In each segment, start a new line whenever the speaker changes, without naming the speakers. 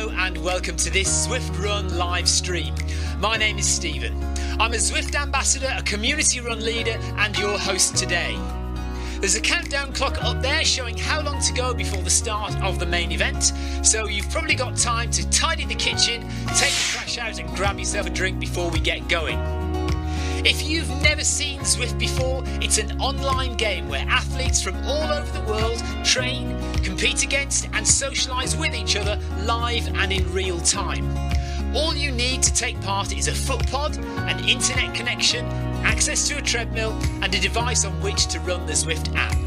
Hello and welcome to this Zwift Run live stream. My name is Stephen. I'm a Zwift ambassador, a community run leader and your host today. There's a countdown clock up there showing how long to go before the start of the main event, so you've probably got time to tidy the kitchen, take the trash out and grab yourself a drink before we get going. If you've never seen Zwift before, it's an online game where athletes from all over the world train, compete against and socialise with each other live and in real time. All you need to take part is a foot pod, an internet connection, access to a treadmill and a device on which to run the Zwift app.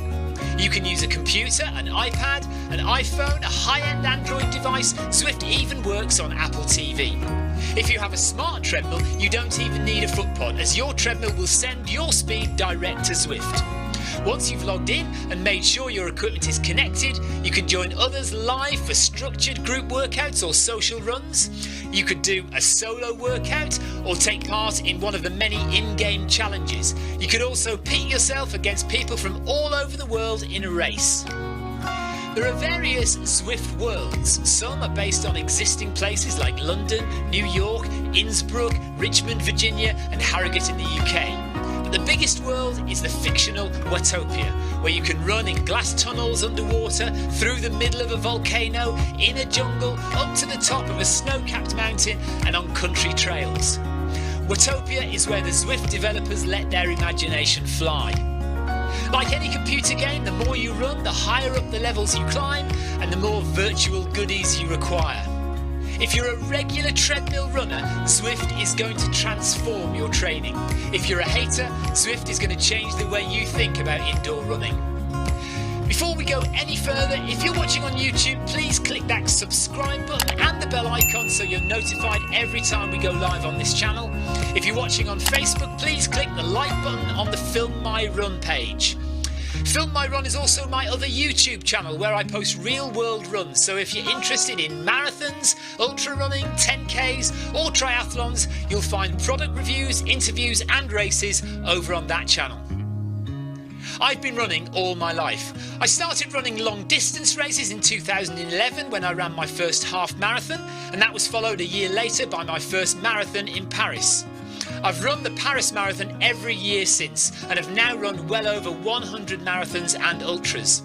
You can use a computer, an iPad, an iPhone, a high-end Android device. Zwift even works on Apple TV. If you have a smart treadmill, you don't even need a foot pod, as your treadmill will send your speed direct to Zwift. Once you've logged in and made sure your equipment is connected, you can join others live for structured group workouts or social runs. You could do a solo workout or take part in one of the many in-game challenges. You could also pit yourself against people from all over the world in a race. There are various Zwift worlds. Some are based on existing places like London, New York, Innsbruck, Richmond, Virginia and Harrogate in the UK. But the biggest world is the fictional Watopia, where you can run in glass tunnels underwater, through the middle of a volcano, in a jungle, up to the top of a snow-capped mountain and on country trails. Watopia is where the Zwift developers let their imagination fly. Like any computer game, the more you run, the higher up the levels you climb and the more virtual goodies you require. If you're a regular treadmill runner, Zwift is going to transform your training. If you're a hater, Zwift is going to change the way you think about indoor running. Before we go any further, if you're watching on YouTube, please click that subscribe button and the bell icon so you're notified every time we go live on this channel. If you're watching on Facebook, please click the like button on the Film My Run page. Film My Run is also my other YouTube channel where I post real world runs, so if you're interested in marathons, ultra running, 10Ks or triathlons, you'll find product reviews, interviews and races over on that channel. I've been running all my life. I started running long distance races in 2011 when I ran my first half marathon, and that was followed a year later by my first marathon in Paris. I've run the Paris Marathon every year since and have now run well over 100 marathons and ultras.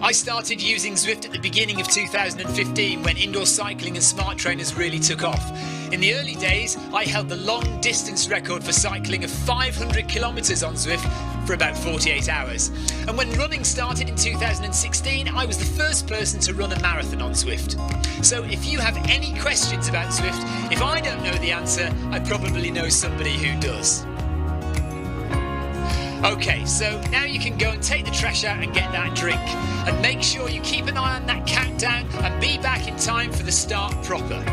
I started using Zwift at the beginning of 2015 when indoor cycling and smart trainers really took off. In the early days, I held the long distance record for cycling of 500 kilometres on Zwift for about 48 hours. And when running started in 2016, I was the first person to run a marathon on Zwift. So if you have any questions about Zwift, if I don't know the answer, I probably know somebody who does. Okay, so now you can go and take the trash out and get that drink. And make sure you keep an eye on that countdown and be back in time for the start proper.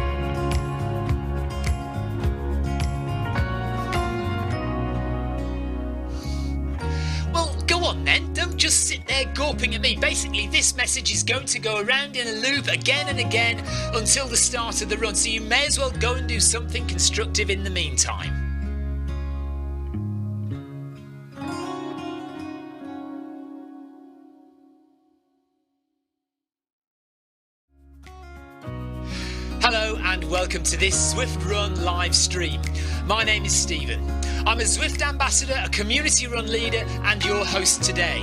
Well, go on then, don't just sit there gawping at me. Basically, this message is going to go around in a loop again and again until the start of the run, so you may as well go and do something constructive in the meantime. Hello and welcome to this Zwift Run live stream. My name is Stephen. I'm a Zwift ambassador, a community run leader and your host today.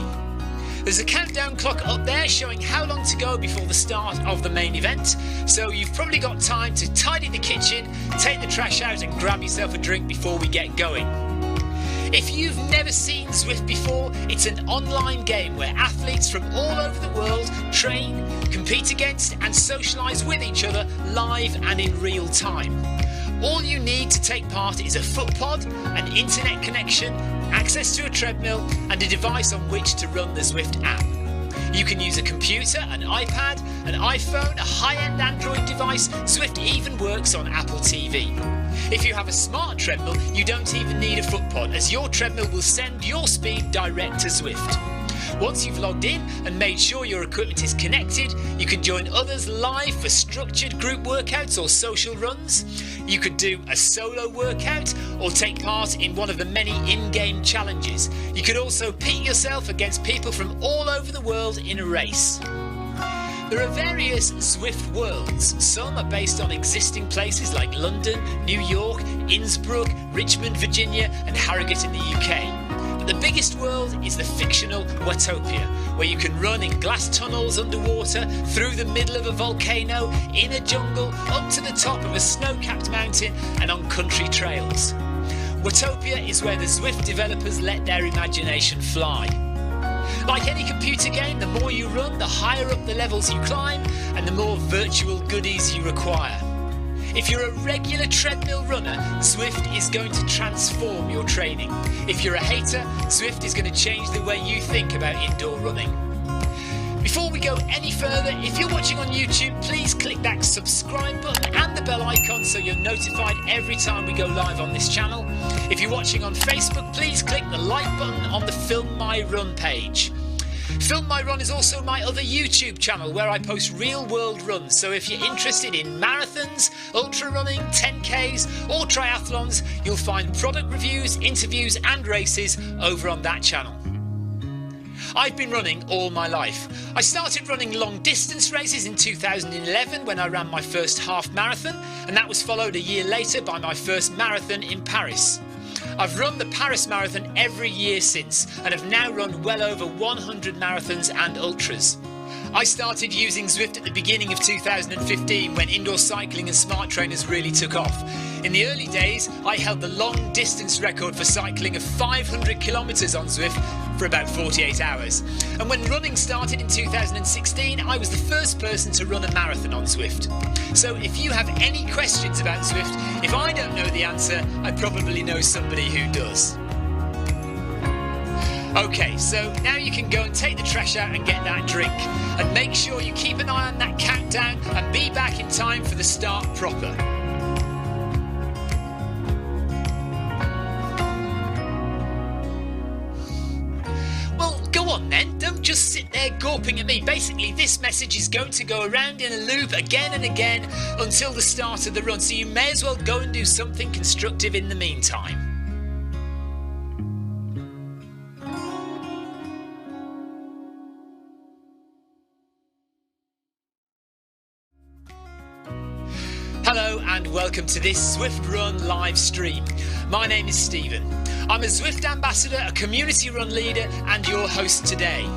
There's a countdown clock up there showing how long to go before the start of the main event, so you've probably got time to tidy the kitchen, take the trash out and grab yourself a drink before we get going. If you've never seen Zwift before, it's an online game where athletes from all over the world train, compete against and socialise with each other live and in real time. All you need to take part is a foot pod, an internet connection, access to a treadmill and a device on which to run the Zwift app. You can use a computer, an iPad, an iPhone, a high-end Android device. Zwift even works on Apple TV. If you have a smart treadmill, you don't even need a foot pod, as your treadmill will send your speed direct to Zwift. Once you've logged in and made sure your equipment is connected, you can join others live for structured group workouts or social runs. You could do a solo workout or take part in one of the many in-game challenges. You could also pit yourself against people from all over the world in a race. There are various Zwift worlds. Some are based on existing places like London, New York, Innsbruck, Richmond, Virginia and Harrogate in the UK. But the biggest world is the fictional Watopia, where you can run in glass tunnels underwater, through the middle of a volcano, in a jungle, up to the top of a snow-capped mountain and on country trails. Watopia is where the Zwift developers let their imagination fly. Like any computer game, the more you run, the higher up the levels you climb and the more virtual goodies you require. If you're a regular treadmill runner, Zwift is going to transform your training. If you're a hater, Zwift is going to change the way you think about indoor running. Before we go any further, if you're watching on YouTube, please click that subscribe button and the bell icon so you're notified every time we go live on this channel. If you're watching on Facebook, please click the like button on the Film My Run page. Film My Run is also my other YouTube channel where I post real world runs, so if you're interested in marathons, ultra running, 10Ks or triathlons, you'll find product reviews, interviews and races over on that channel. I've been running all my life. I started running long distance races in 2011 when I ran my first half marathon, and that was followed a year later by my first marathon in Paris. I've run the Paris Marathon every year since and have now run well over 100 marathons and ultras. I started using Zwift at the beginning of 2015 when indoor cycling and smart trainers really took off. In the early days, I held the long distance record for cycling of 500 kilometres on Zwift for about 48 hours. And when running started in 2016, I was the first person to run a marathon on Zwift. So if you have any questions about Zwift, if I don't know the answer, I probably know somebody who does. Okay, so now you can go and take the trash out and get that drink. And make sure you keep an eye on that countdown and be back in time for the start proper. Well, go on then, don't just sit there gawping at me. Basically, this message is going to go around in a loop again and again until the start of the run, so you may as well go and do something constructive in the meantime. Hello and welcome to this Zwift Run live stream. My name is Stephen. I'm a Zwift ambassador, a community run leader and your host today.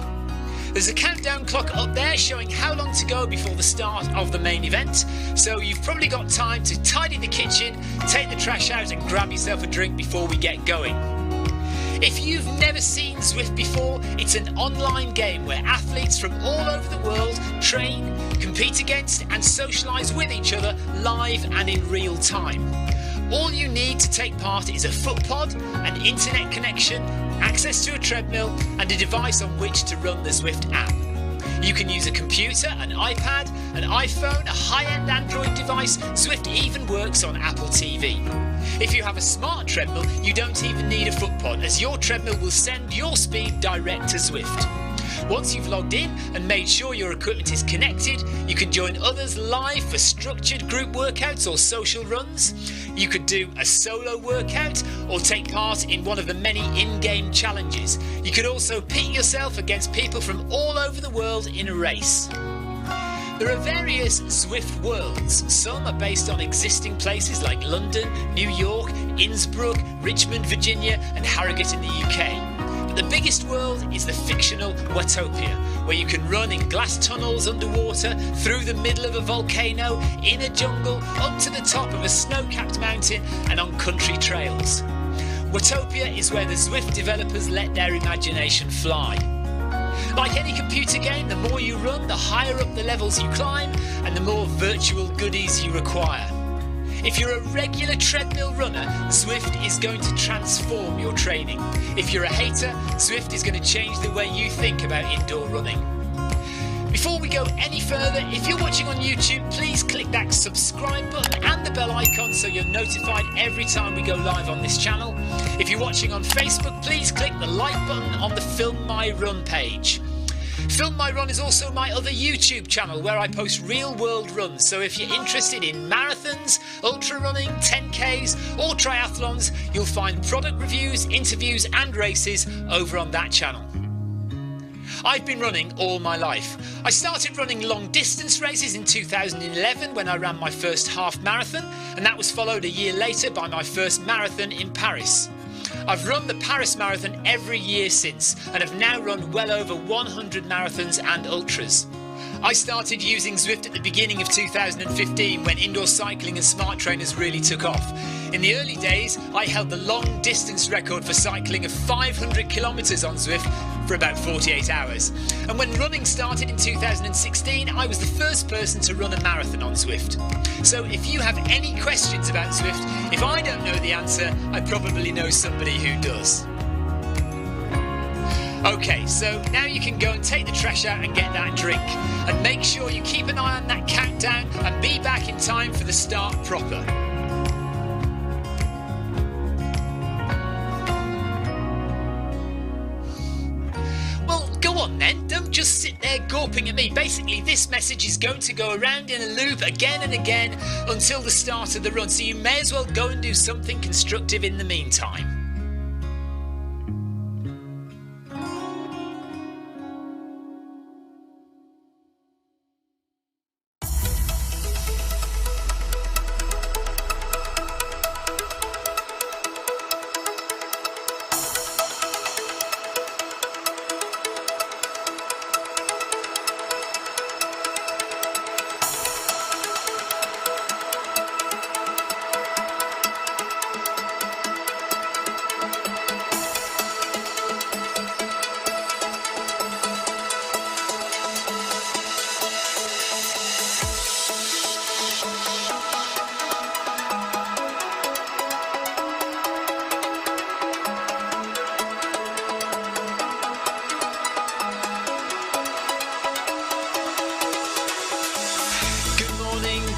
There's a countdown clock up there showing how long to go before the start of the main event, so you've probably got time to tidy the kitchen, take the trash out and grab yourself a drink before we get going. If you've never seen Zwift before, it's an online game where athletes from all over the world train, compete against and socialise with each other live and in real time. All you need to take part is a foot pod, an internet connection, access to a treadmill and a device on which to run the Zwift app. You can use a computer, an iPad, an iPhone, a high-end Android device. Zwift even works on Apple TV. If you have a smart treadmill, you don't even need a foot pod, as your treadmill will send your speed direct to Zwift. Once you've logged in and made sure your equipment is connected, you can join others live for structured group workouts or social runs. You could do a solo workout or take part in one of the many in-game challenges. You could also pit yourself against people from all over the world in a race. There are various Zwift worlds. Some are based on existing places like London, New York, Innsbruck, Richmond, Virginia and Harrogate in the UK. But the biggest world is the fictional Watopia, where you can run in glass tunnels underwater, through the middle of a volcano, in a jungle, up to the top of a snow-capped mountain and on country trails. Watopia is where the Zwift developers let their imagination fly. Like any computer game, the more you run, the higher up the levels you climb and the more virtual goodies you require. If you're a regular treadmill runner, Zwift is going to transform your training. If you're a hater, Zwift is going to change the way you think about indoor running. Before we go any further, if you're watching on YouTube, please click that subscribe button and the bell icon so you're notified every time we go live on this channel. If you're watching on Facebook, please click the like button on the Film My Run page. Film My Run is also my other YouTube channel where I post real world runs, so if you're interested in marathons, ultra running, 10Ks or triathlons, you'll find product reviews, interviews and races over on that channel. I've been running all my life. I started running long distance races in 2011 when I ran my first half marathon, and that was followed a year later by my first marathon in Paris. I've run the Paris Marathon every year since and have now run well over 100 marathons and ultras. I started using Zwift at the beginning of 2015 when indoor cycling and smart trainers really took off. In the early days, I held the long distance record for cycling of 500 kilometres on Zwift for about 48 hours. And when running started in 2016, I was the first person to run a marathon on Zwift. So if you have any questions about Zwift, if I don't know the answer, I probably know somebody who does. Okay, so now you can go and take the trash out and get that drink. And make sure you keep an eye on that countdown and be back in time for the start proper. Well, go on then, don't just sit there gawping at me. Basically, this message is going to go around in a loop again and again until the start of the run, so you may as well go and do something constructive in the meantime.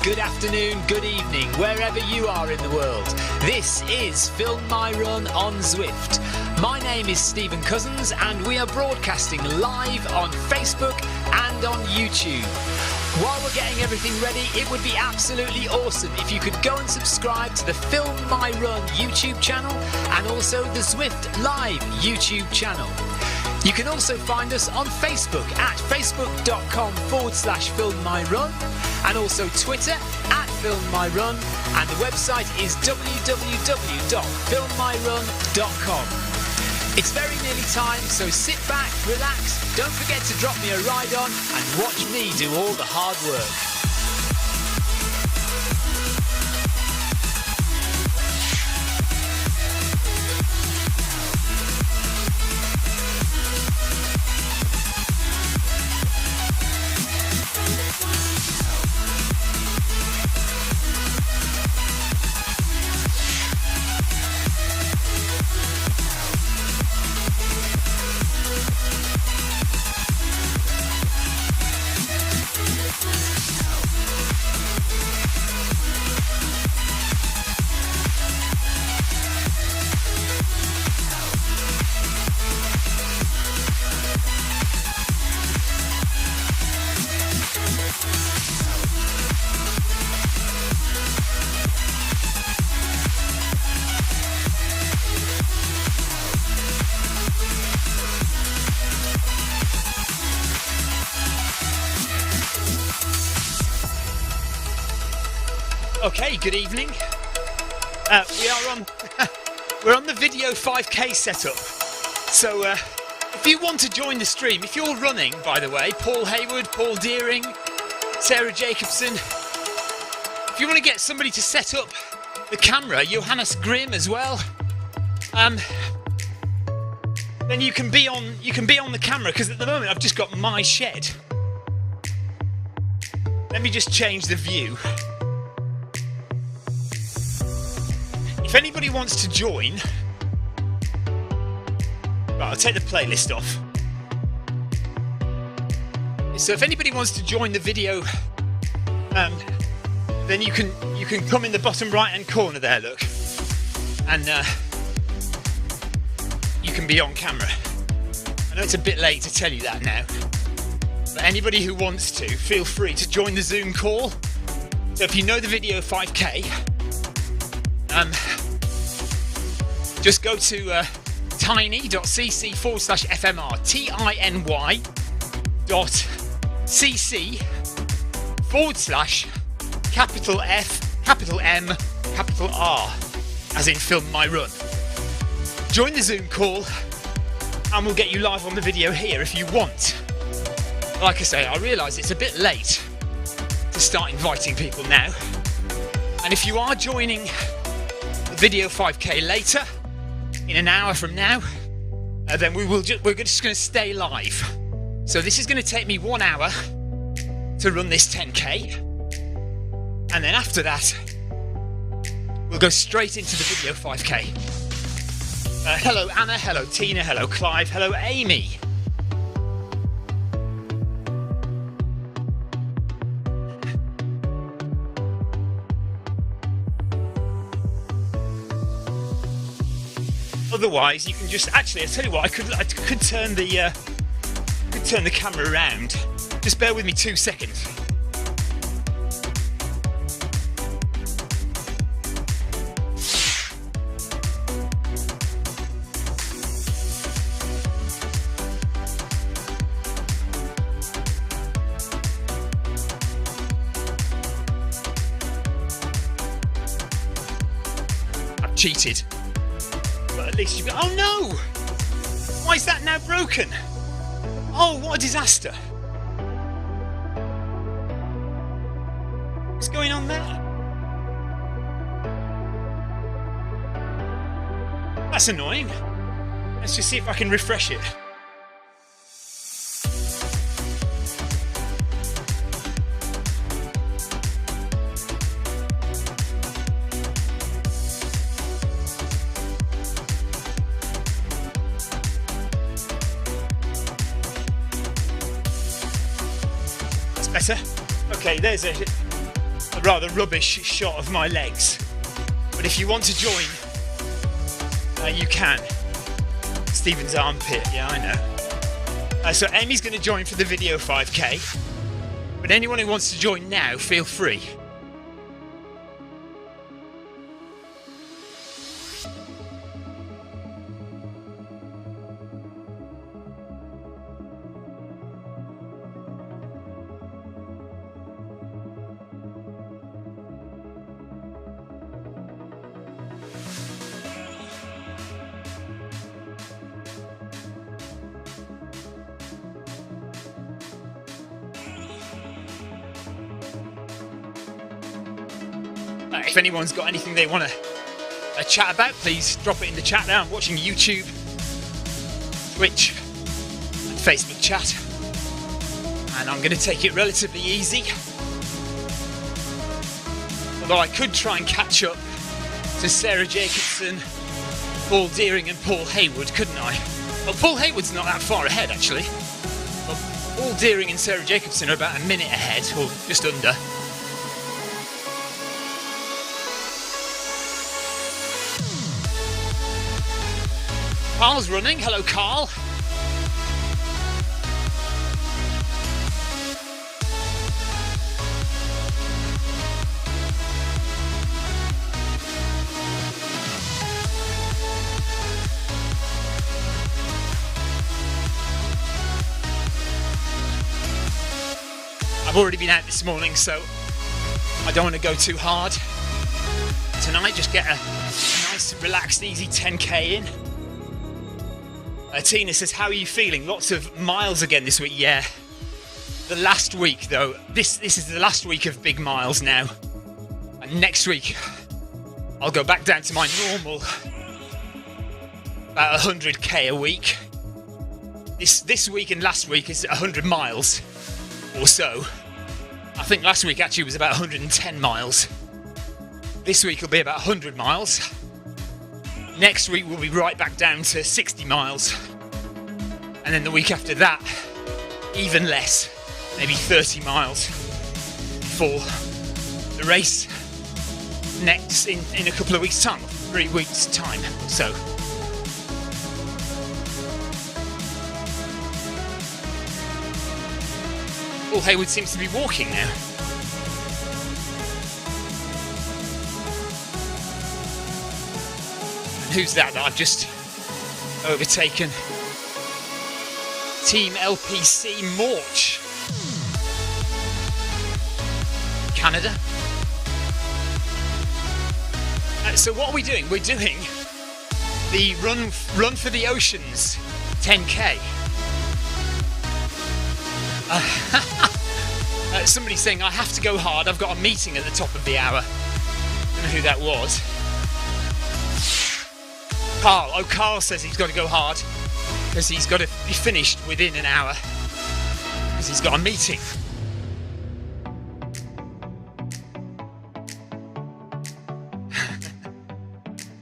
Good afternoon, good evening, wherever you are in the world. This is Film My Run on Zwift. My name is Stephen Cousins and we are broadcasting live on Facebook and on YouTube. While we're getting everything ready, it would be absolutely awesome if you could go and subscribe to the Film My Run YouTube channel and also the Zwift Live YouTube channel. You can also find us on Facebook at facebook.com/filmmyrun and also Twitter at filmmyrun, and the website is www.filmmyrun.com. It's very nearly time, so sit back, relax, don't forget to drop me a ride on and watch me do all the hard work. Okay, good evening. We're on the video 5K setup. So if you want to join the stream, if you're running, by the way, Paul Hayward, Paul Deering, Sarah Jacobson, if you want to get somebody to set up the camera, Johannes Grimm as well, then you can be on the camera, because at the moment I've just got my shed. Let me just change the view. If anybody wants to join, right, I'll take the playlist off. So if anybody wants to join the video, then you can come in the bottom right hand corner there, look, and you can be on camera. I know it's a bit late to tell you that now, but anybody who wants to, feel free to join the Zoom call. So if you know the video 5K, just go to tiny.cc/FMR, tiny.cc/F_M_R, as in film my run. Join the Zoom call and we'll get you live on the video here if you want. Like I say, I realise it's a bit late to start inviting people now. And if you are joining the video 5K later, in an hour from now, then we're just going to stay live. So this is going to take me 1 hour to run this 10K. And then after that, we'll go straight into the video 5K. Hello Anna, hello Tina, hello Clive, hello Amy. Otherwise, you can just I tell you what, I could turn the camera around. Just bear with me 2 seconds. I've cheated. But at least you've got... Oh no! Why is that now broken? Oh, what a disaster. What's going on there? That's annoying. Let's just see if I can refresh it. Better? Okay, there's a rather rubbish shot of my legs. But if you want to join, you can. Stephen's armpit, yeah, I know. So Amy's going to join for the video 5K. But anyone who wants to join now, feel free. If anyone's got anything they want to chat about, please drop it in the chat now. I'm watching YouTube, Twitch and Facebook chat, and I'm going to take it relatively easy. Although I could try and catch up to Sarah Jacobson, Paul Deering and Paul Hayward, couldn't I? Well, Paul Hayward's not that far ahead actually. Well, Paul Deering and Sarah Jacobson are about a minute ahead, or just under. Carl's running. Hello, Carl. I've already been out this morning, so I don't want to go too hard tonight. Just get a nice, relaxed, easy 10K in. Tina says, how are you feeling? Lots of miles again this week. Yeah. The last week, though, this is the last week of big miles now. And next week, I'll go back down to my normal, about 100k a week. This week and last week is 100 miles or so. I think last week actually was about 110 miles. This week will be about 100 miles. Next week we'll be right back down to 60 miles. And then the week after that, even less, maybe 30 miles for the race next in a couple of weeks' time, 3 weeks' time. So Paul Hayward seems to be walking now. Who's that I've just overtaken Team LPC Morch, Canada. So what are we doing? We're doing the Run for the Oceans 10K. Somebody's saying I have to go hard. I've got a meeting at the top of the hour. I don't know who that was. Carl. Oh, Carl says he's got to go hard because he's got to be finished within an hour because he's got a meeting.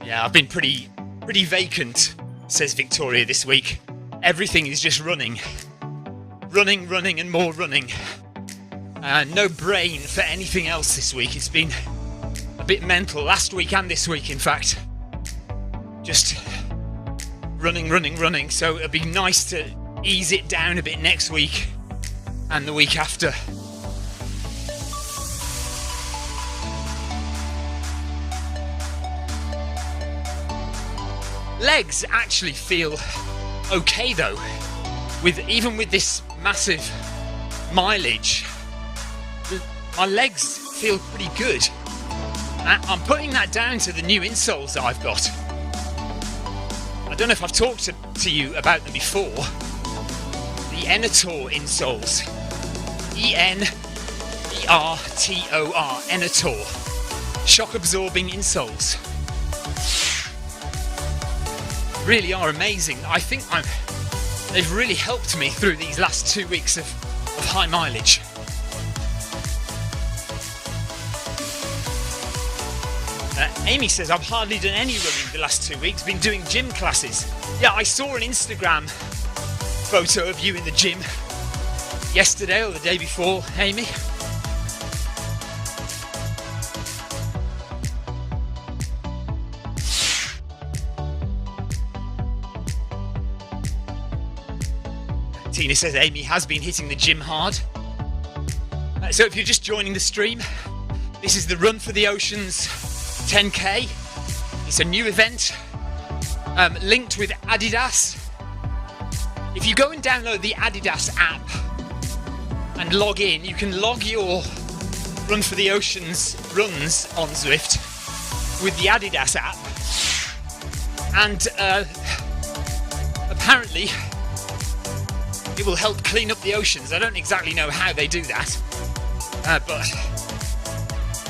Yeah, I've been pretty vacant, says Victoria, this week. Everything is just running, and more running. No brain for anything else this week. It's been a bit mental, last week and this week, in fact. Just running. So it'll be nice to ease it down a bit next week and the week after. Legs actually feel okay though, even with this massive mileage. My legs feel pretty good. I'm putting that down to the new insoles that I've got. I don't know if I've talked to you about them before. The Enator insoles. E-N-E-R-T-O-R. Enator. Shock absorbing insoles. Really are amazing. I think they've really helped me through these last 2 weeks of high mileage. Amy says, I've hardly done any running the last 2 weeks, been doing gym classes. Yeah, I saw an Instagram photo of you in the gym yesterday or the day before, Amy. Tina says Amy has been hitting the gym hard. So if you're just joining the stream, this is the Run for the Oceans 10K. It's a new event linked with Adidas. If you go and download the Adidas app and log in, you can log your Run for the Oceans runs on Zwift with the Adidas app, and apparently it will help clean up the oceans. I don't exactly know how they do that, but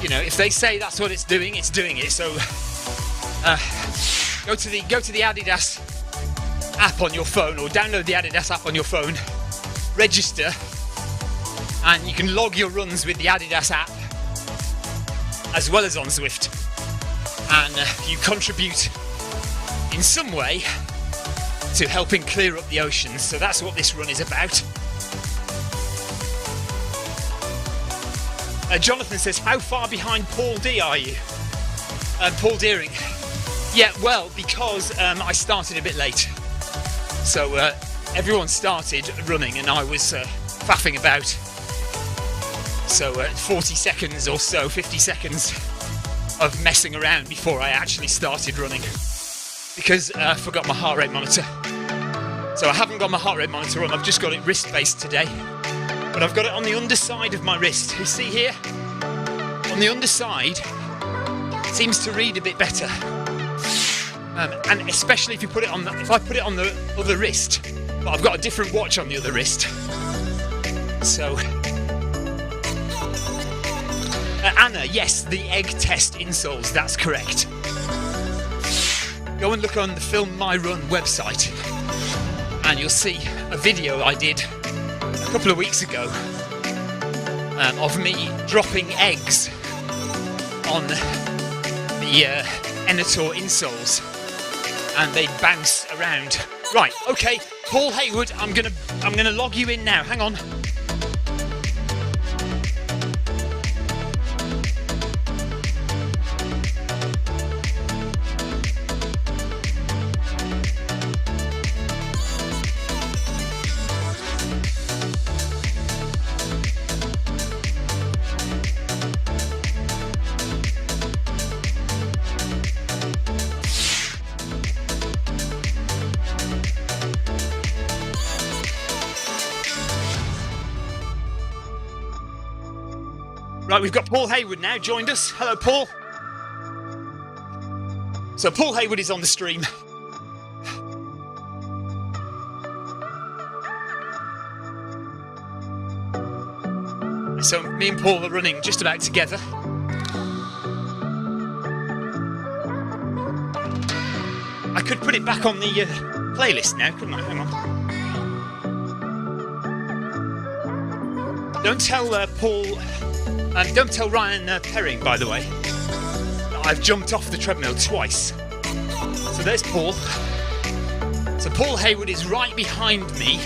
you know, if they say that's what it's doing it. So go to the Adidas app on your phone, or download the Adidas app on your phone, register, and you can log your runs with the Adidas app as well as on Zwift, and you contribute in some way to helping clear up the oceans. So that's what this run is about. Jonathan says, how far behind Paul D are you? Paul Deering. Yeah, well, because I started a bit late. So everyone started running and I was faffing about. So 40 seconds or so, 50 seconds of messing around before I actually started running. Because I forgot my heart rate monitor. So I haven't got my heart rate monitor on, I've just got it wrist-based today. But I've got it on the underside of my wrist. You see here? On the underside, it seems to read a bit better. And especially if I put it on the other wrist. But I've got a different watch on the other wrist. So... Anna, yes, the egg test insoles, that's correct. Go and look on the Film My Run website and you'll see a video I did a couple of weeks ago of me dropping eggs on the Enator insoles and they bounce around. Right, okay, Paul Haywood, I'm gonna log you in now. Hang on. Right, we've got Paul Hayward now joined us. Hello, Paul. So Paul Hayward is on the stream. So me and Paul are running just about together. I could put it back on the playlist now, couldn't I? Hang on. Don't tell Paul, don't tell Ryan Perring, by the way. I've jumped off the treadmill twice. So there's Paul. So Paul Hayward is right behind me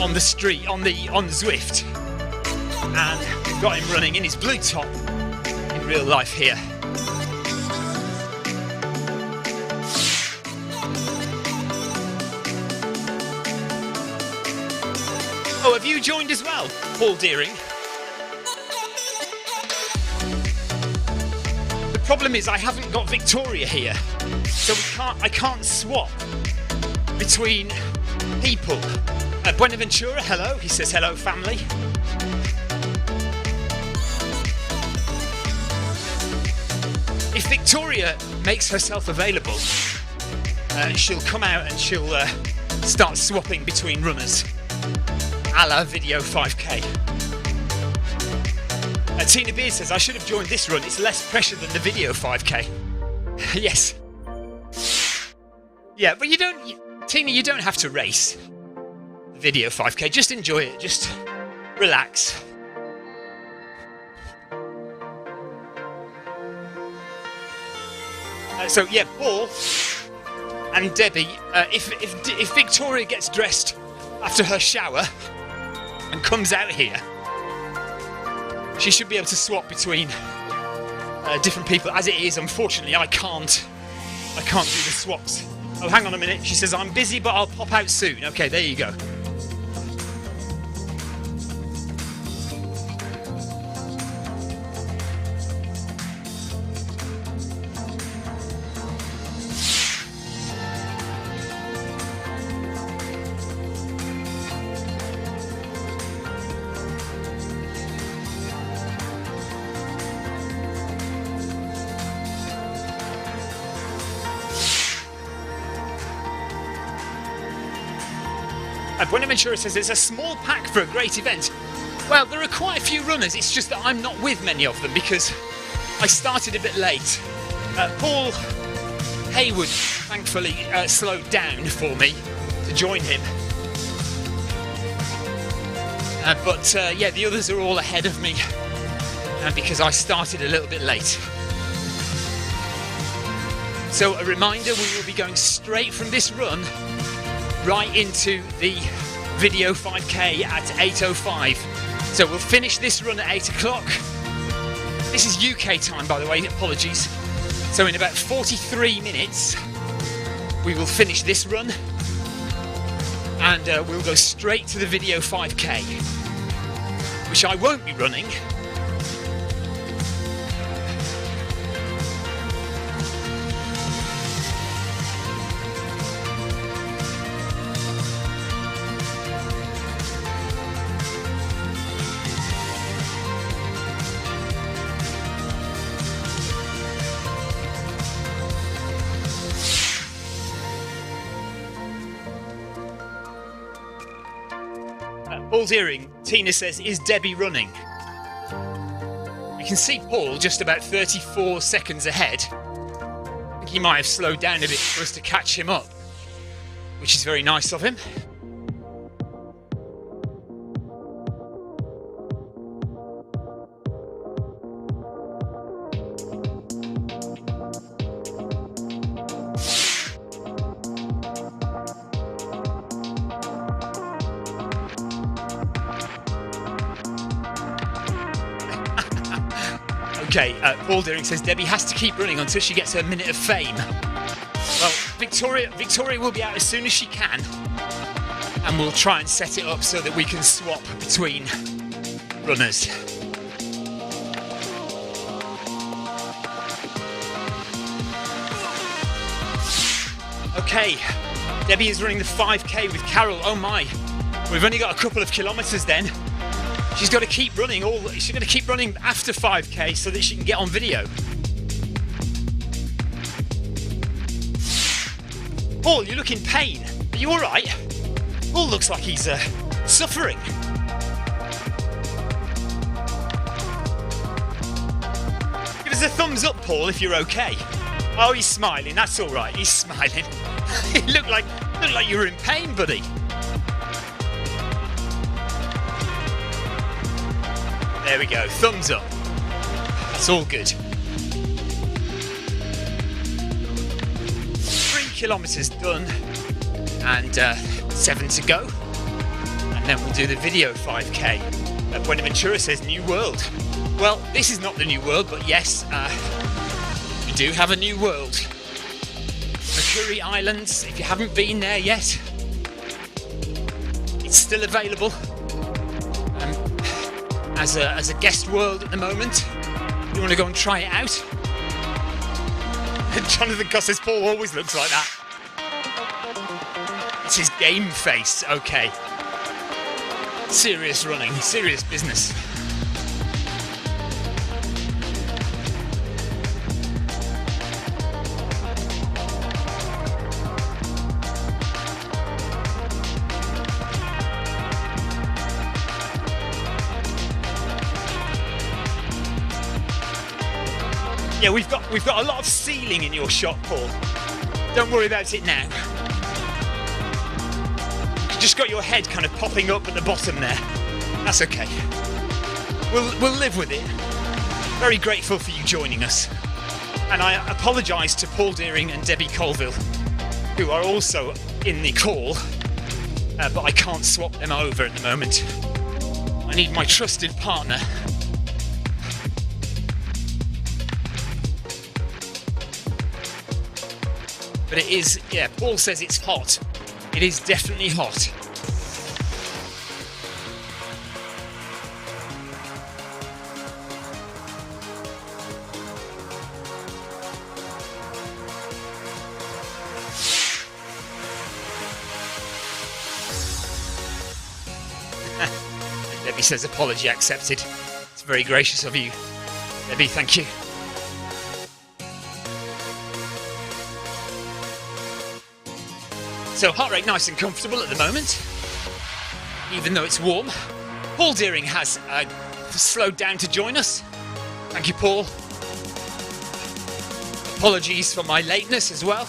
on the street, on the Zwift. And we've got him running in his blue top in real life here. Oh, have you joined as well, Paul Deering? The problem is I haven't got Victoria here, so I can't swap between people. Buenaventura, hello. He says hello, family. If Victoria makes herself available, she'll come out and she'll start swapping between runners, a la Video 5K. Tina Beard says, I should have joined this run, it's less pressure than the Video 5K. Yes. Yeah, but Tina, you don't have to race the Video 5K, just enjoy it, just relax. So yeah, Paul and Debbie, if Victoria gets dressed after her shower and comes out here, she should be able to swap between different people. As it is, unfortunately, I can't do the swaps. Oh, hang on a minute. She says, I'm busy, but I'll pop out soon. Okay, there you go. Buenaventura says it's a small pack for a great event. Well, there are quite a few runners, it's just that I'm not with many of them because I started a bit late. Paul Hayward thankfully slowed down for me to join him. But yeah, the others are all ahead of me because I started a little bit late. So a reminder, we will be going straight from this run right into the Video 5K at 8:05. So we'll finish this run at 8 o'clock. This is UK time, by the way, apologies. So in about 43 minutes, we will finish this run and we'll go straight to the Video 5K, which I won't be running. Paul's hearing, Tina says, is Debbie running? We can see Paul just about 34 seconds ahead. I think he might have slowed down a bit for us to catch him up, which is very nice of him. Okay, Paul Deering says Debbie has to keep running until she gets her minute of fame. Well, Victoria will be out as soon as she can, and we'll try and set it up so that we can swap between runners. Okay, Debbie is running the 5K with Carol. Oh my, we've only got a couple of kilometres then. She's got to keep running she's going to keep running after 5k so that she can get on video. Paul, you look in pain. Are you all right? Paul looks like he's suffering. Give us a thumbs up, Paul, if you're okay. Oh, he's smiling. That's all right. He's smiling. It looked like you were in pain, buddy. There we go. Thumbs up. That's all good. 3 kilometres done and 7 to go. And then we'll do the video 5k. Buenaventura says New World. Well, this is not the New World, but yes, we do have a new world. Mercury Islands, if you haven't been there yet, it's still available as a guest world at the moment. You want to go and try it out? Jonathan Coss says Paul always looks like that. It's his game face, okay. Serious running, serious business. Yeah, we've got a lot of ceiling in your shot, Paul. Don't worry about it now. You just got your head kind of popping up at the bottom there. That's okay. We'll live with it. Very grateful for you joining us. And I apologise to Paul Deering and Debbie Colville, who are also in the call, but I can't swap them over at the moment. I need my trusted partner. But it is, yeah, Paul says it's hot. It is definitely hot. Debbie says apology accepted. It's very gracious of you, Debbie, thank you. So heart rate nice and comfortable at the moment, even though it's warm. Paul Deering has slowed down to join us. Thank you, Paul. Apologies for my lateness as well.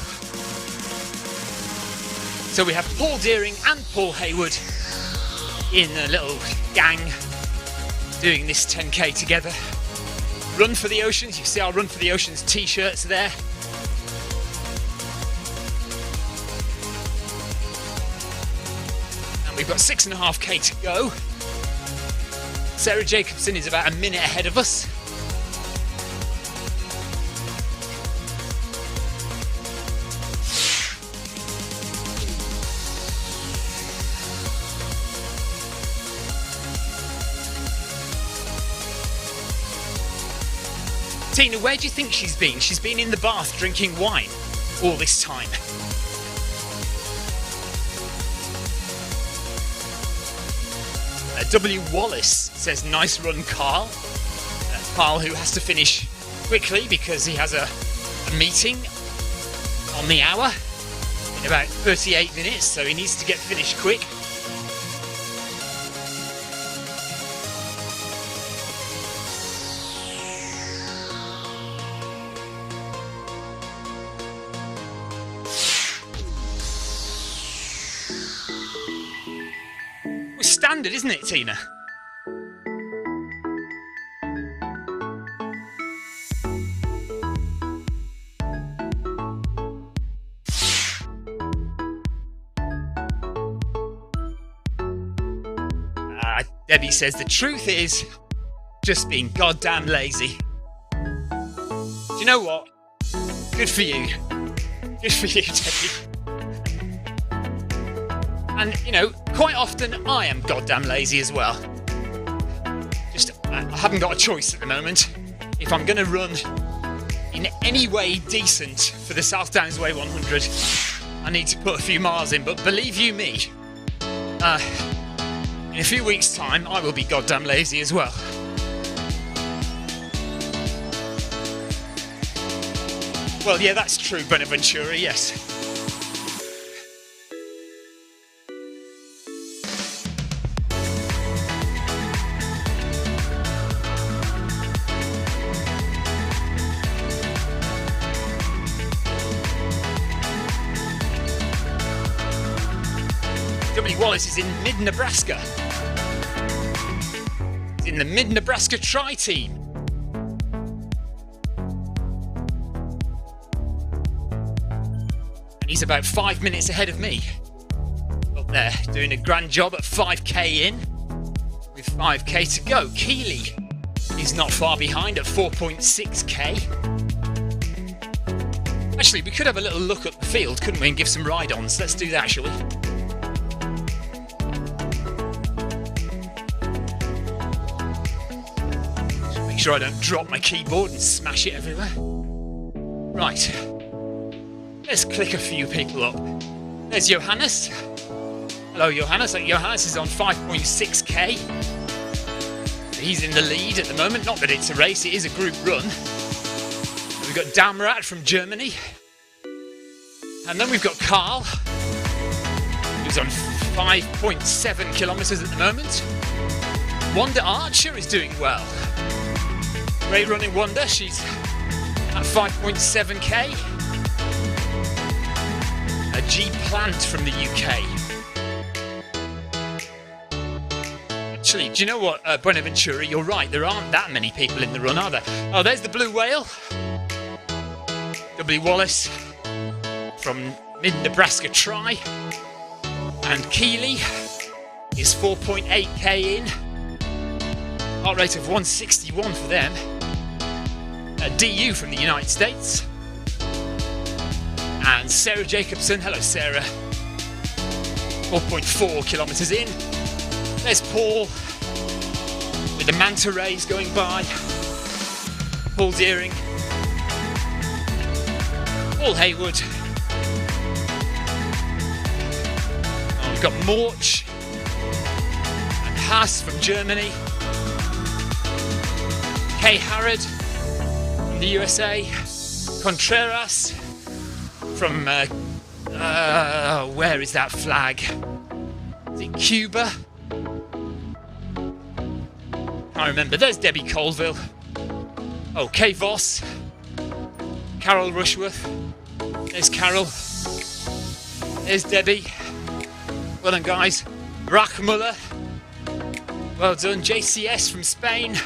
So we have Paul Deering and Paul Hayward in a little gang doing this 10k together. Run for the Oceans. You see our Run for the Oceans t-shirts there. We've got 6.5k to go. Sarah Jacobson is about a minute ahead of us. Tina, where do you think she's been? She's been in the bath drinking wine all this time. W. Wallace says, nice run, Carl. Carl, who has to finish quickly because he has a meeting on the hour in about 38 minutes, so he needs to get finished quick. Standard, isn't it, Tina? Debbie says the truth is just being goddamn lazy. Do you know what? Good for you. Good for you, Debbie. And, you know, quite often I am goddamn lazy as well. Just, I haven't got a choice at the moment. If I'm going to run in any way decent for the South Downs Way 100, I need to put a few miles in. But believe you me, you In a few weeks' time, I will be goddamn lazy as well. Well, yeah, that's true, Bonaventura, yes. W. Wallace is in mid-Nebraska. He's in the mid-Nebraska tri-team. He's about 5 minutes ahead of me. Up there, doing a grand job at 5k in, with 5k to go. Keeley is not far behind at 4.6k. Actually, we could have a little look at the field, couldn't we, and give some ride-ons. Let's do that, shall we? Just make sure I don't drop my keyboard and smash it everywhere. Right. Let's click a few people up. There's Johannes. Hello, Johannes. Johannes is on 5.6k. He's in the lead at the moment. Not that it's a race, it is a group run. We've got Damrat from Germany. And then we've got Carl, who's on 5.7 kilometres at the moment. Wanda Archer is doing well. Great running Wanda. She's at 5.7k. G Plant from the UK. Actually, do you know what, Bonaventura? You're right, there aren't that many people in the run, are there? Oh, there's the Blue Whale. W. Wallace from mid-Nebraska Tri. And Keeley is 4.8k in. Heart rate of 161 for them. DU from the United States. And Sarah Jacobson, hello Sarah, 4.4 kilometres in. There's Paul with the manta rays going by. Paul Deering. Paul Haywood. Oh, we've got Morch and Haas from Germany. Kay Harrod from the USA. Contreras from, where is that flag? Is it Cuba? I remember. There's Debbie Colville. Oh, Kay Voss. Carol Rushworth. There's Carol. There's Debbie. Well done, guys. Rach Muller. Well done. JCS from Spain.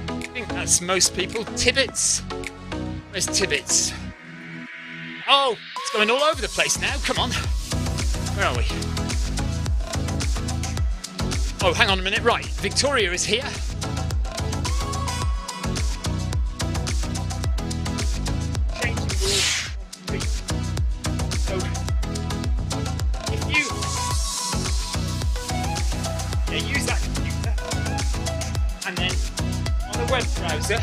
I think that's most people. Tibbets. Where's Tibbets? Oh, it's going all over the place now. Come on. Where are we? Oh, hang on a minute. Right, Victoria is here. Changing the rules. So, if you use that computer, and then on the web browser,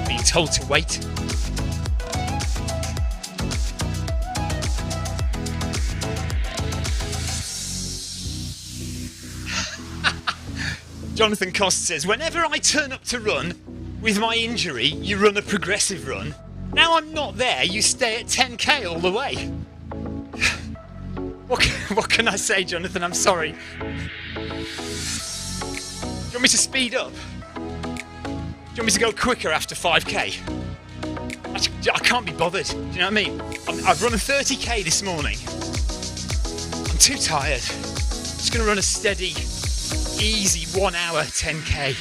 being told to wait. Jonathan Cost says, whenever I turn up to run with my injury, you run a progressive run. Now I'm not there, you stay at 10k all the way. What can I say, Jonathan? I'm sorry. Do you want me to speed up? Do you want me to go quicker after 5k? I can't be bothered, do you know what I mean? I've run a 30k this morning. I'm too tired. I'm just going to run a steady, easy 1 hour 10k.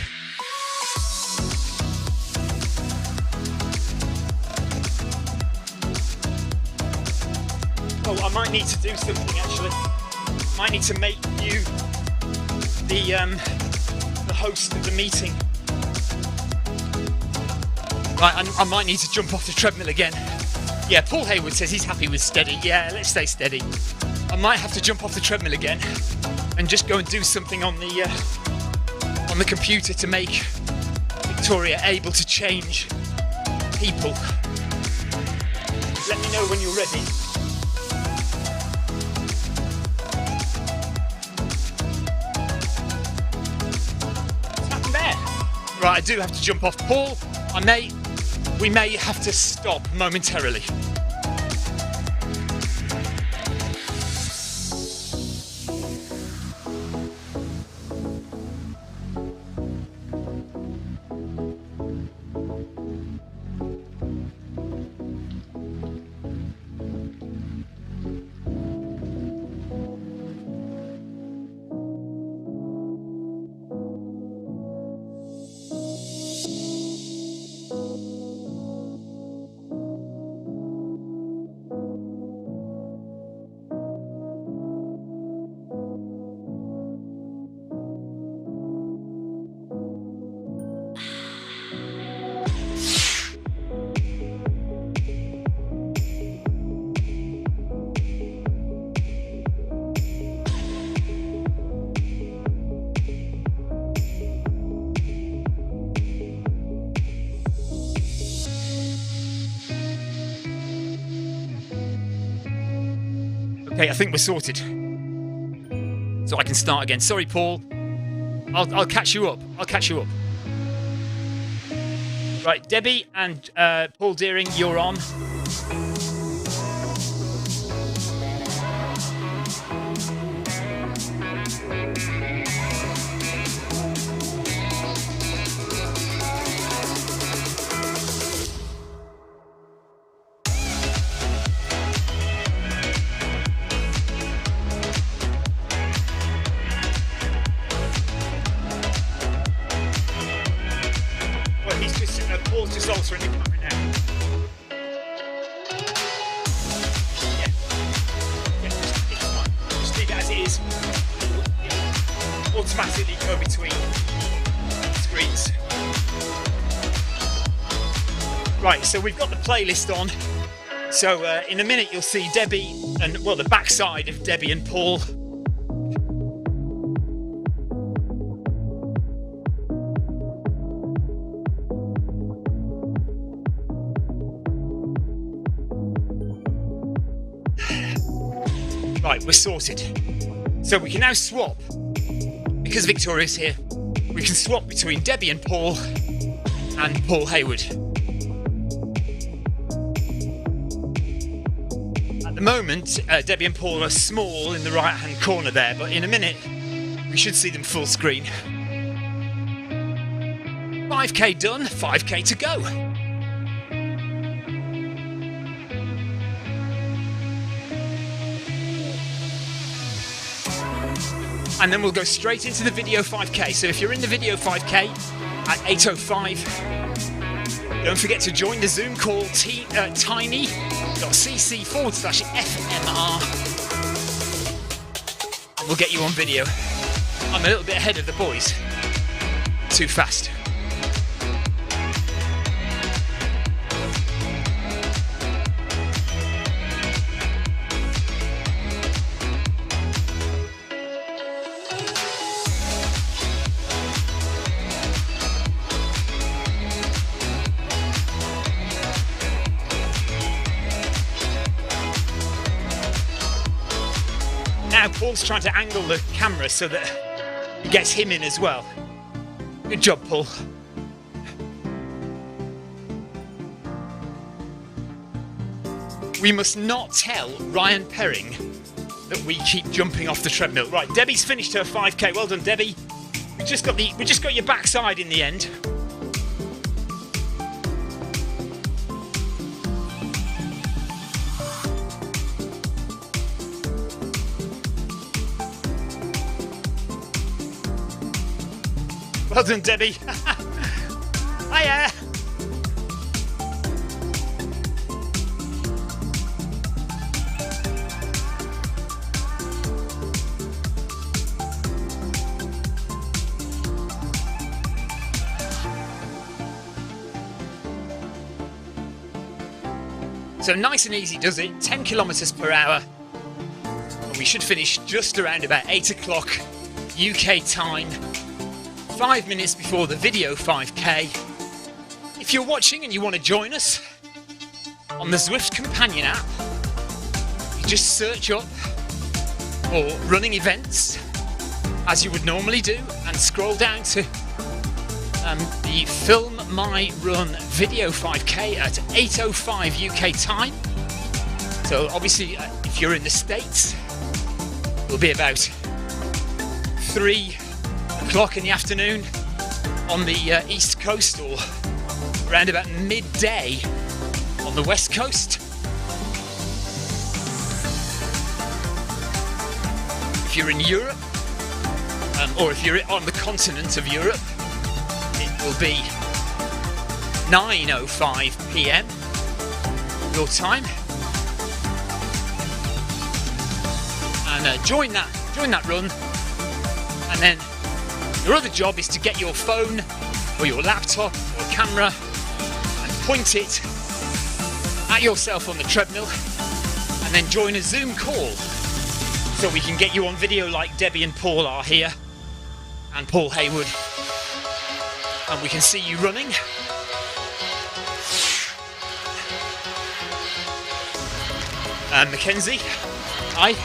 Oh, I might need to do something actually. I might need to make you the host of the meeting. Right, I might need to jump off the treadmill again. Yeah, Paul Haywood says he's happy with steady. Yeah, let's stay steady. I might have to jump off the treadmill again and just go and do something on the computer to make Victoria able to change people. Let me know when you're ready. Right, I do have to jump off. Paul, we may have to stop momentarily. Okay, I think we're sorted. So I can start again. Sorry, Paul. I'll catch you up. I'll catch you up. Right, Debbie and Paul Deering, you're on. Paul's just altering the camera now. Yeah, it's fine. Just leave it as it is. Automatically go between screens. Right, so we've got the playlist on. So in a minute you'll see Debbie and, well, the backside of Debbie and Paul. Right, we're sorted. So we can now swap. Because Victoria's here, we can swap between Debbie and Paul and Paul Hayward. At the moment, Debbie and Paul are small in the right-hand corner there, but in a minute, we should see them full screen. 5k done, 5k to go. And then we'll go straight into the video 5k. So if you're in the video 5k at 8:05, don't forget to join the Zoom call tiny.cc/FMR. And we'll get you on video. I'm a little bit ahead of the boys. Too fast. Now Paul's trying to angle the camera so that he gets him in as well. Good job, Paul. We must not tell Ryan Perring that we keep jumping off the treadmill. Right, Debbie's finished her 5k. Well done, Debbie. We just got your backside in the end. Well done, Debbie. Hiya. So nice and easy does it, 10 kilometers per hour. And we should finish just around about 8 o'clock UK time. 5 minutes before the video 5k. If you're watching and you want to join us on the Zwift companion app, you just search up for running events as you would normally do and scroll down to the Film My Run video 5k at 8:05 UK time. So obviously, if you're in the States, it'll be about 3 o'clock in the afternoon on the East Coast, or around about midday on the West Coast. If you're in Europe, or if you're on the continent of Europe, it will be 9:05 PM your time. And join that run, and then your other job is to get your phone or your laptop or camera and point it at yourself on the treadmill, and then join a Zoom call so we can get you on video like Debbie and Paul are here, and Paul Hayward, and we can see you running. Mackenzie, hi.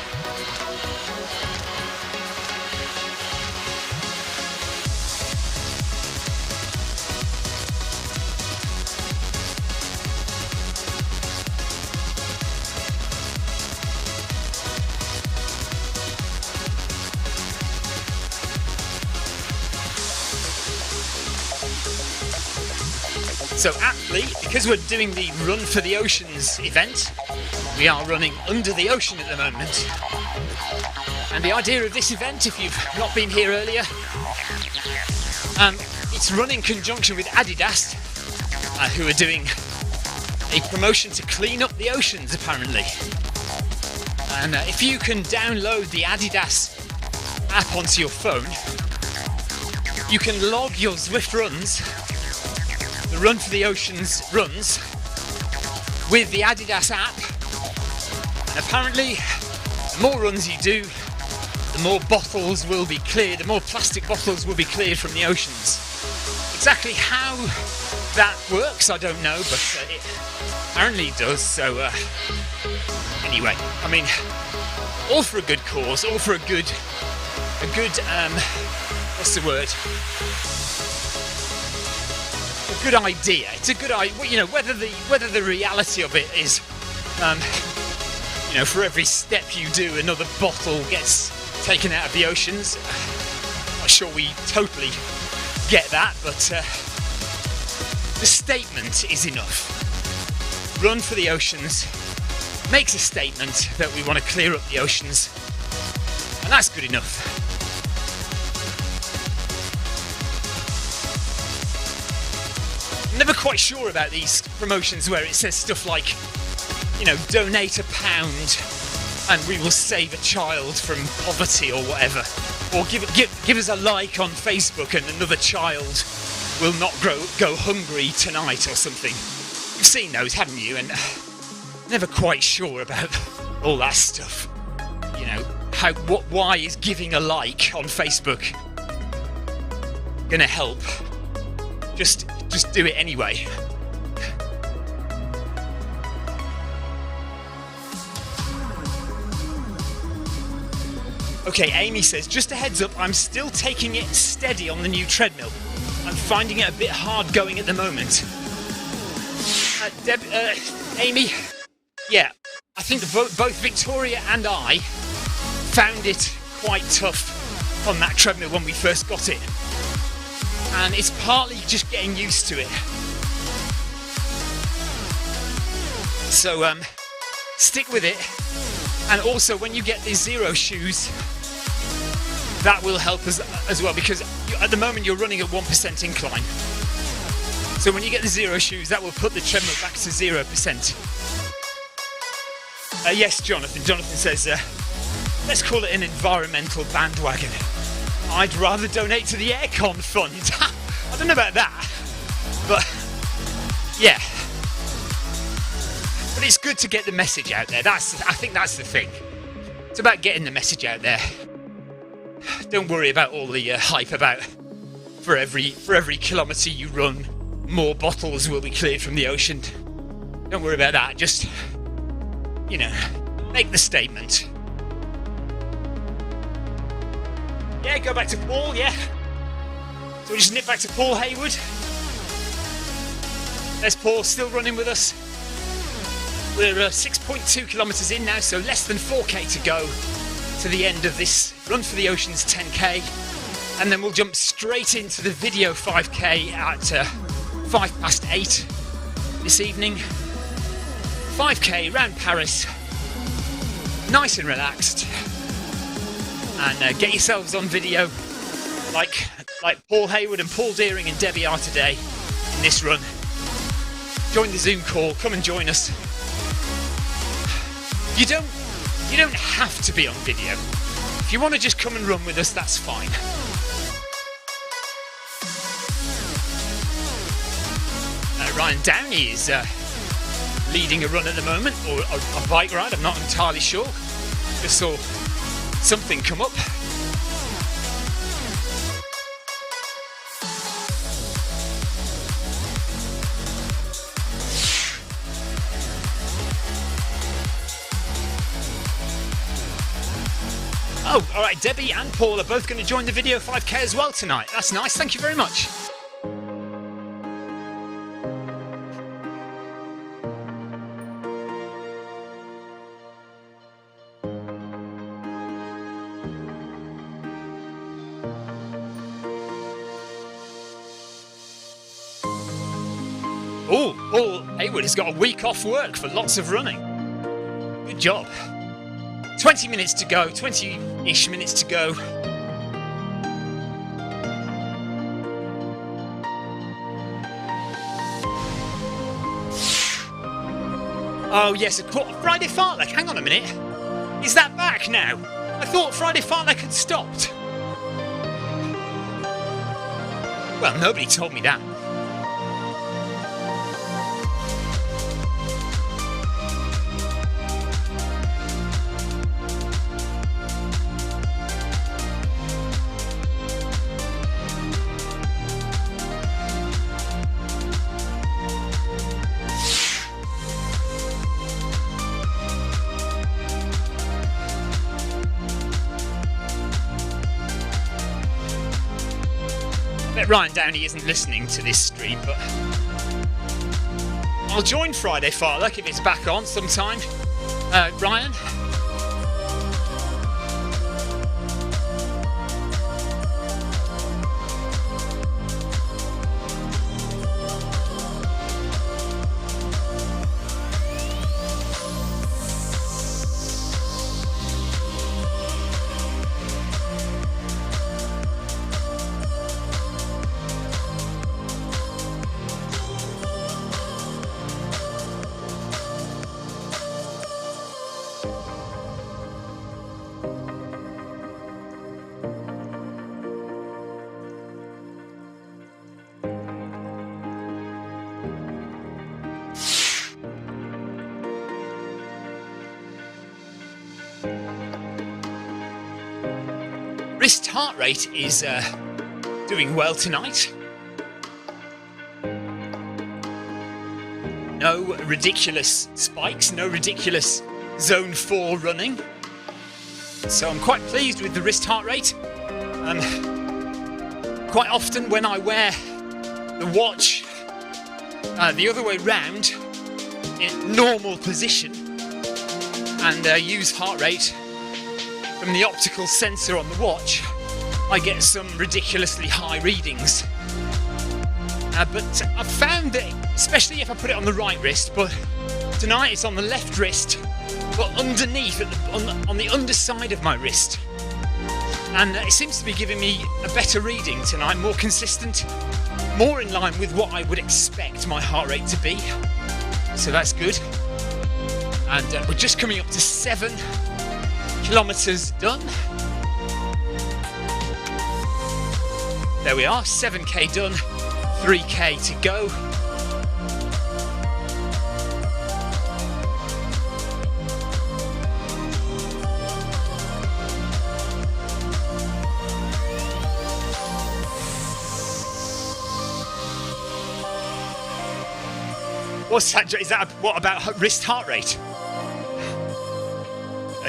So aptly, because we're doing the Run for the Oceans event, we are running under the ocean at the moment. And the idea of this event, if you've not been here earlier, it's run in conjunction with Adidas, who are doing a promotion to clean up the oceans, apparently. And if you can download the Adidas app onto your phone, you can log your Zwift runs, the Run for the Oceans runs, with the Adidas app. And apparently, the more runs you do, the more bottles will be cleared, the more plastic bottles will be cleared from the oceans. Exactly how that works, I don't know, but it apparently does. So anyway, I mean, all for a good cause, all for a good what's the word? A good idea. It's a good idea. You know, whether the reality of it is, you know, for every step you do, another bottle gets taken out of the oceans. I'm not sure we totally get that, but the statement is enough. Run for the Oceans makes a statement that we want to clear up the oceans, and that's good enough. I'm never quite sure about these promotions where it says stuff like, you know, donate £1 and we will save a child from poverty or whatever, or give us a like on Facebook and another child will not go hungry tonight or something. You've seen those, haven't you? And never quite sure about all that stuff. You know, why is giving a like on Facebook gonna help? Just do it anyway. Okay, Amy says, just a heads up, I'm still taking it steady on the new treadmill. I'm finding it a bit hard going at the moment. Amy, yeah, I think both Victoria and I found it quite tough on that treadmill when we first got it. And it's partly just getting used to it. So stick with it. And also when you get these Zero shoes, that will help us as well, because at the moment you're running at 1% incline. So when you get the Zero shoes, that will put the treadmill back to 0%. Yes, Jonathan. Jonathan says, let's call it an environmental bandwagon. I'd rather donate to the aircon fund. I don't know about that, but yeah. But it's good to get the message out there. I think that's the thing. It's about getting the message out there. Don't worry about all the hype about for every kilometre you run, more bottles will be cleared from the ocean. Don't worry about that. Just, you know, make the statement. Yeah, go back to Paul, yeah. So we'll just nip back to Paul Hayward. There's Paul, still running with us. We're 6.2 kilometres in now, so less than 4k to go to the end of this Run for the Oceans 10k. And then we'll jump straight into the video 5k at 8:05 this evening. 5k round Paris, nice and relaxed. And get yourselves on video like Paul Hayward and Paul Deering and Debbie are today in this run. Join the Zoom call, come and join us. You don't have to be on video. If you want to just come and run with us, that's fine. Ryan Downey is leading a run at the moment, or a bike ride, I'm not entirely sure. Just saw something come up. Oh, all right, Debbie and Paul are both going to join the video 5k as well tonight. That's nice, thank you very much. Oh, Paul Hayward has got a week off work for lots of running. Good job. 20 minutes to go, 20-ish minutes to go. Oh yes, of course, Friday Fartlek, hang on a minute. Is that back now? I thought Friday Fartlek had stopped. Well, nobody told me that. Ryan Downey isn't listening to this stream, but I'll join Friday Fartlek if it's back on sometime. Ryan? Wrist heart rate is doing well tonight. No ridiculous spikes, no ridiculous zone 4 running. So I'm quite pleased with the wrist heart rate. Quite often when I wear the watch the other way round in normal position and use heart rate from the optical sensor on the watch, I get some ridiculously high readings. But I've found that, especially if I put it on the right wrist, but tonight it's on the left wrist, but underneath, on the underside of my wrist. And it seems to be giving me a better reading tonight, more consistent, more in line with what I would expect my heart rate to be. So that's good. And we're just coming up to 7 kilometers done. There we are, 7k done, 3k to go. What's that? Is that what about wrist heart rate?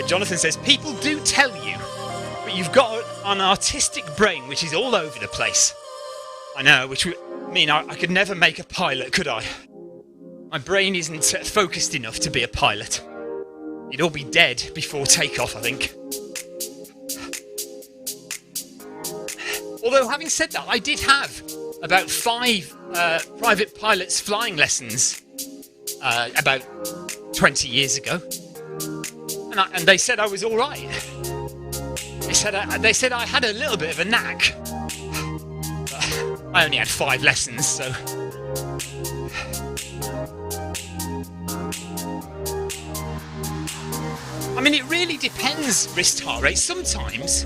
Jonathan says, people do tell you, but you've got an artistic brain which is all over the place. I know, which would mean I could never make a pilot, could I? My brain isn't focused enough to be a pilot. You'd all be dead before takeoff, I think. Although, having said that, I did have about 5 private pilots flying lessons about 20 years ago. And they said I was all right. They said I had a little bit of a knack. I only had 5 lessons, so... I mean, it really depends, wrist heart rate. Sometimes,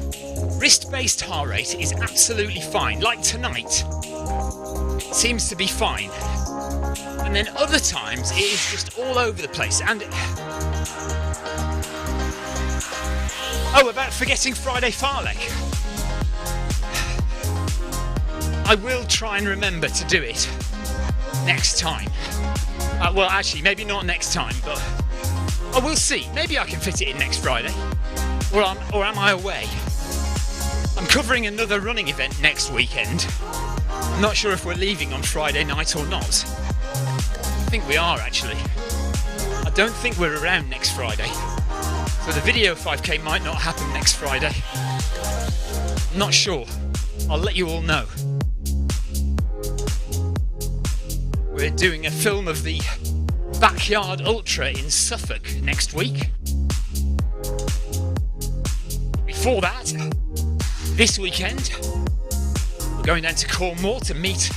wrist-based heart rate is absolutely fine. Like tonight, it seems to be fine. And then other times, it is just all over the place. And... oh, about forgetting Friday Farlek. I will try and remember to do it next time. Well, actually, maybe not next time, but... oh, we'll see. Maybe I can fit it in next Friday. Or am I away? I'm covering another running event next weekend. I'm not sure if we're leaving on Friday night or not. I think we are, actually. I don't think we're around next Friday. So the video 5k might not happen next Friday. I'm not sure. I'll let you all know. We're doing a film of the Backyard Ultra in Suffolk next week. Before that, this weekend, we're going down to Cornwall to meet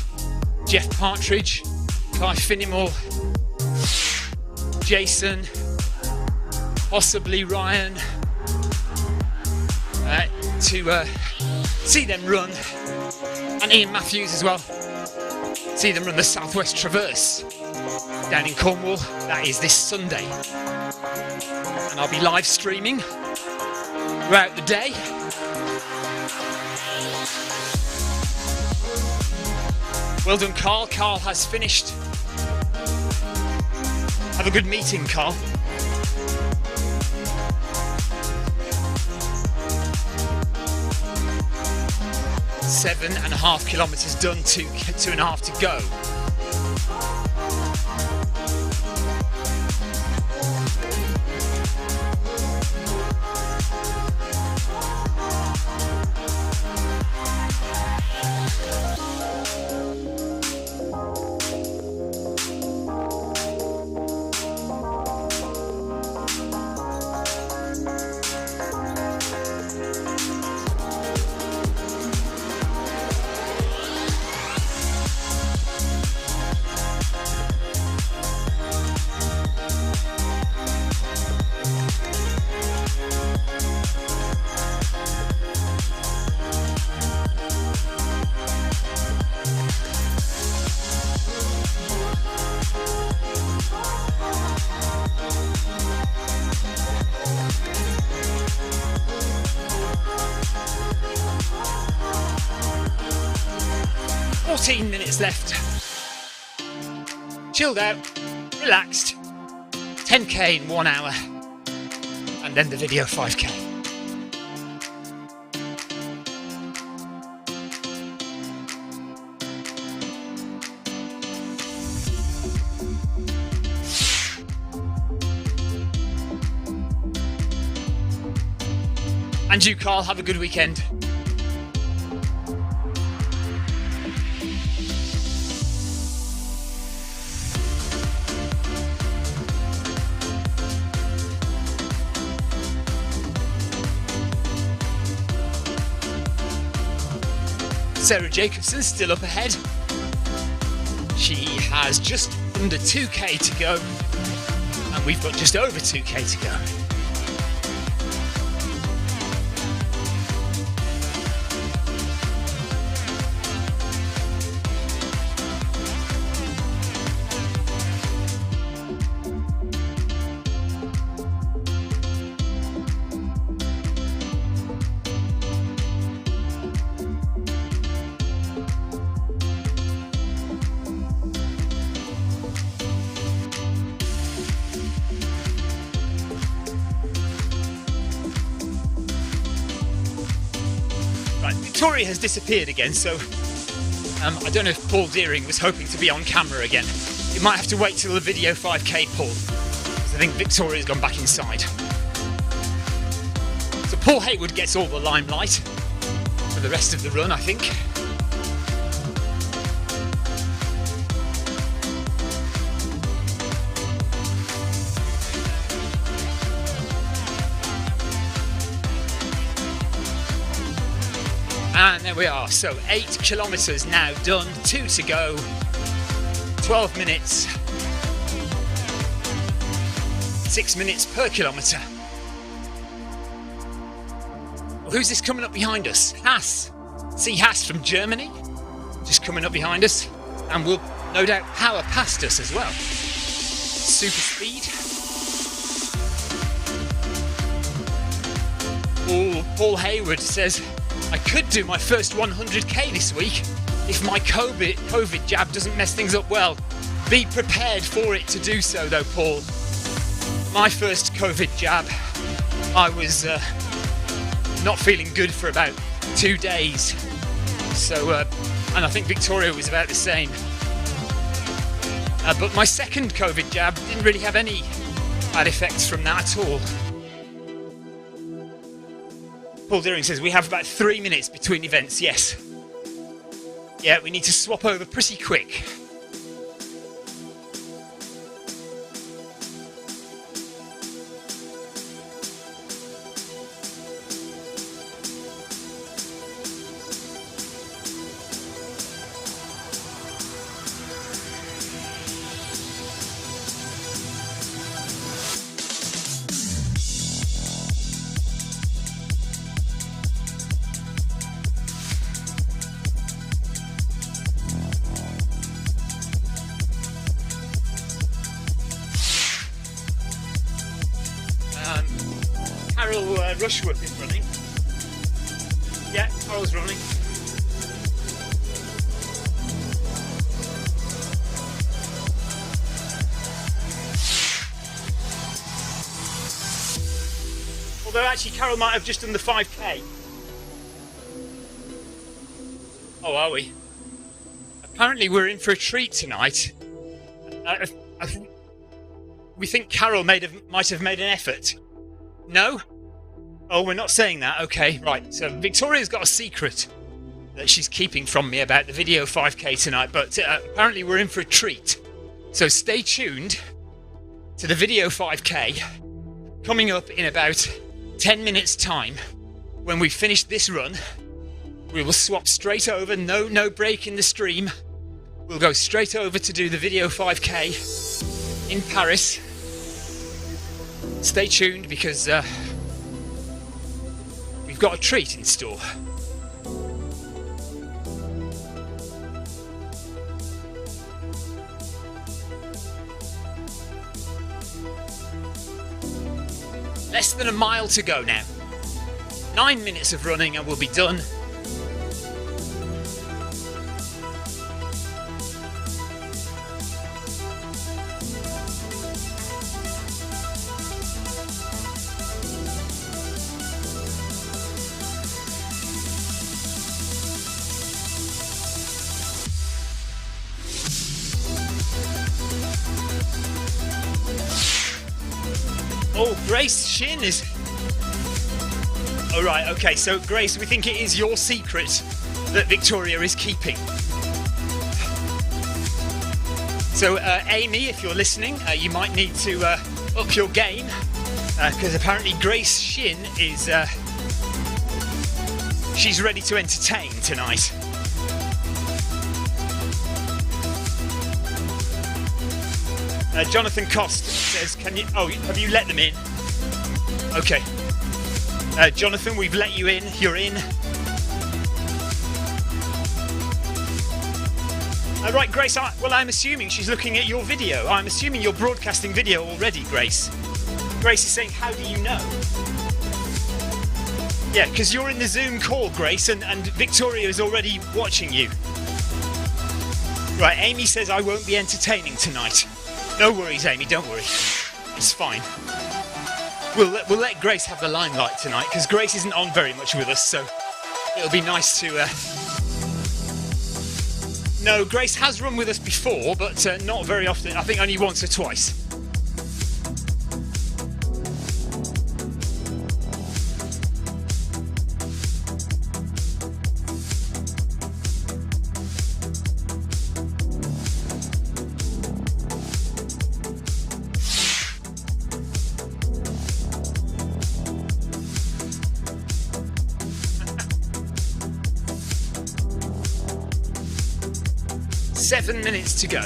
Jeff Partridge, Kai Finnemore, Jason, possibly Ryan, to see them run, and Ian Matthews as well, see them run the Southwest Traverse down in Cornwall. That is this Sunday, and I'll be live streaming throughout the day. Well done, Carl. Carl has finished. Have a good meeting, Carl. Seven and a half kilometres done, 2.5 to go. Left. Chilled out, relaxed, 10k in 1 hour, and then the video 5k. And you, Carl, have a good weekend. Sarah Jacobson still up ahead. She has just under 2k to go, and we've got just over 2k to go. Victoria has disappeared again, so I don't know if Paul Deering was hoping to be on camera again. You might have to wait till the video 5k, Paul, because I think Victoria's gone back inside. So Paul Hayward gets all the limelight for the rest of the run, I think. And there we are, so 8 kilometres now done, 2 to go, 12 minutes, 6 minutes per kilometre. Well, who's this coming up behind us? Haas. See Haas from Germany, just coming up behind us, and will no doubt power past us as well. Super speed. Paul Hayward says, I could do my first 100k this week if my COVID jab doesn't mess things up well. Be prepared for it to do so though, Paul. My first COVID jab, I was not feeling good for about 2 days. So, and I think Victoria was about the same. But my second COVID jab didn't really have any bad effects from that at all. Paul Deering says we have about 3 minutes between events. Yes. Yeah, we need to swap over pretty quick. Rushworth is running. Yeah, Carol's running. Although actually Carol might have just done the 5k. Oh, are we? Apparently we're in for a treat tonight. We think Carol might have made an effort. No? Oh, we're not saying that. Okay, right. So Victoria's got a secret that she's keeping from me about the video 5k tonight, but apparently we're in for a treat. So stay tuned to the video 5k coming up in about 10 minutes time. When we finish this run, we will swap straight over, no break in the stream. We'll go straight over to do the video 5k in Paris. Stay tuned because we've got a treat in store. Less than a mile to go now. 9 minutes of running and we'll be done. Oh, Grace Shin is... Oh, right, okay, so Grace, we think it is your secret that Victoria is keeping. So, Amy, if you're listening, you might need to up your game, because apparently Grace Shin is... she's ready to entertain tonight. Jonathan Cost says, "Can you? Oh, have you let them in? Okay, Jonathan, we've let you in. You're in. Right, Grace. Well, I'm assuming she's looking at your video. I'm assuming you're broadcasting video already, Grace. Grace is saying, "How do you know?" Yeah, because you're in the Zoom call, Grace, and Victoria is already watching you. Right, Amy says I won't be entertaining tonight. No worries, Amy, don't worry. It's fine. We'll let Grace have the limelight tonight, because Grace isn't on very much with us, so it'll be nice to No, Grace has run with us before, but not very often. I think only once or twice. Seven minutes to go.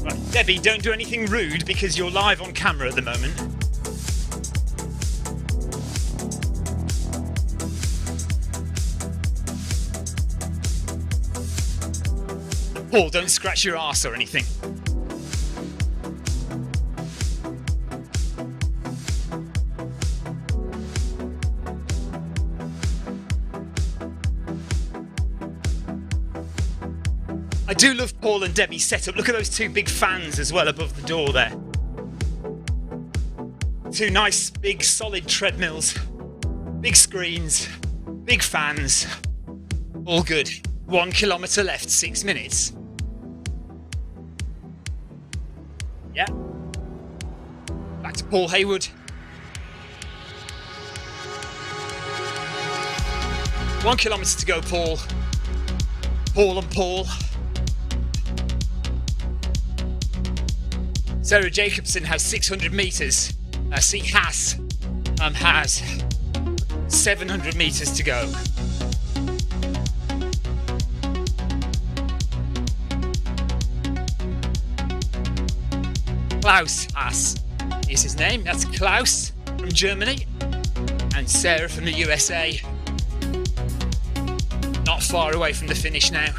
Right, Debbie, don't do anything rude because you're live on camera at the moment. Paul, don't scratch your arse or anything. I do love Paul and Debbie's setup. Look at those two big fans as well above the door there. Two nice, big, solid treadmills. Big screens. Big fans. All good. 1 kilometre left, 6 minutes. Yeah. Back to Paul Hayward. 1 kilometre to go, Paul. Paul and Paul. Sarah Jacobson has 600 metres. Has 700 metres to go. Klaus Haas is his name. That's Klaus from Germany and Sarah from the USA. Not far away from the finish now.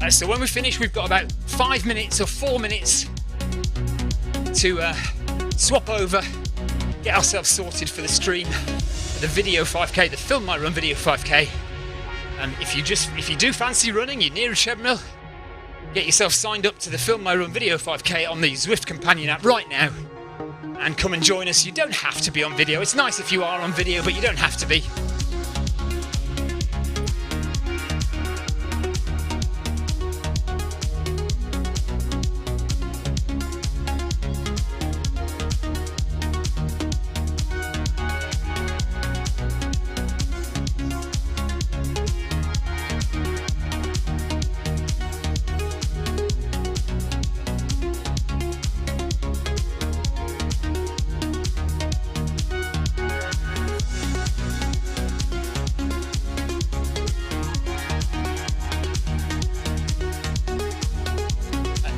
So when we finish, we've got about 5 minutes or 4 minutes to swap over, get ourselves sorted for the stream, the video 5k, the Film My Run video 5k. If you do fancy running, you're near a treadmill, get yourself signed up to the Film My Run video 5k on the Zwift companion app right now, and come and join us. You don't have to be on video. It's nice if you are on video, but you don't have to be.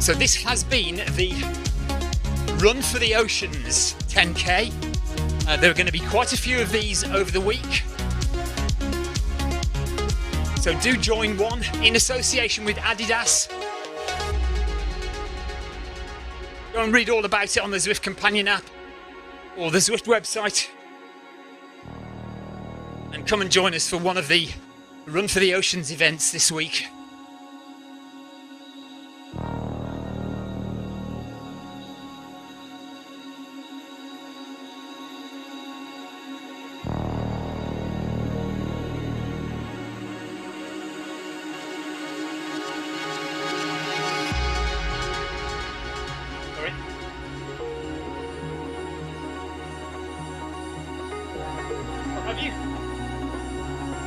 So this has been the Run for the Oceans 10k. There are going to be quite a few of these over the week. So do join one in association with Adidas. Go and read all about it on the Zwift companion app or the Zwift website. And come and join us for one of the Run for the Oceans events this week.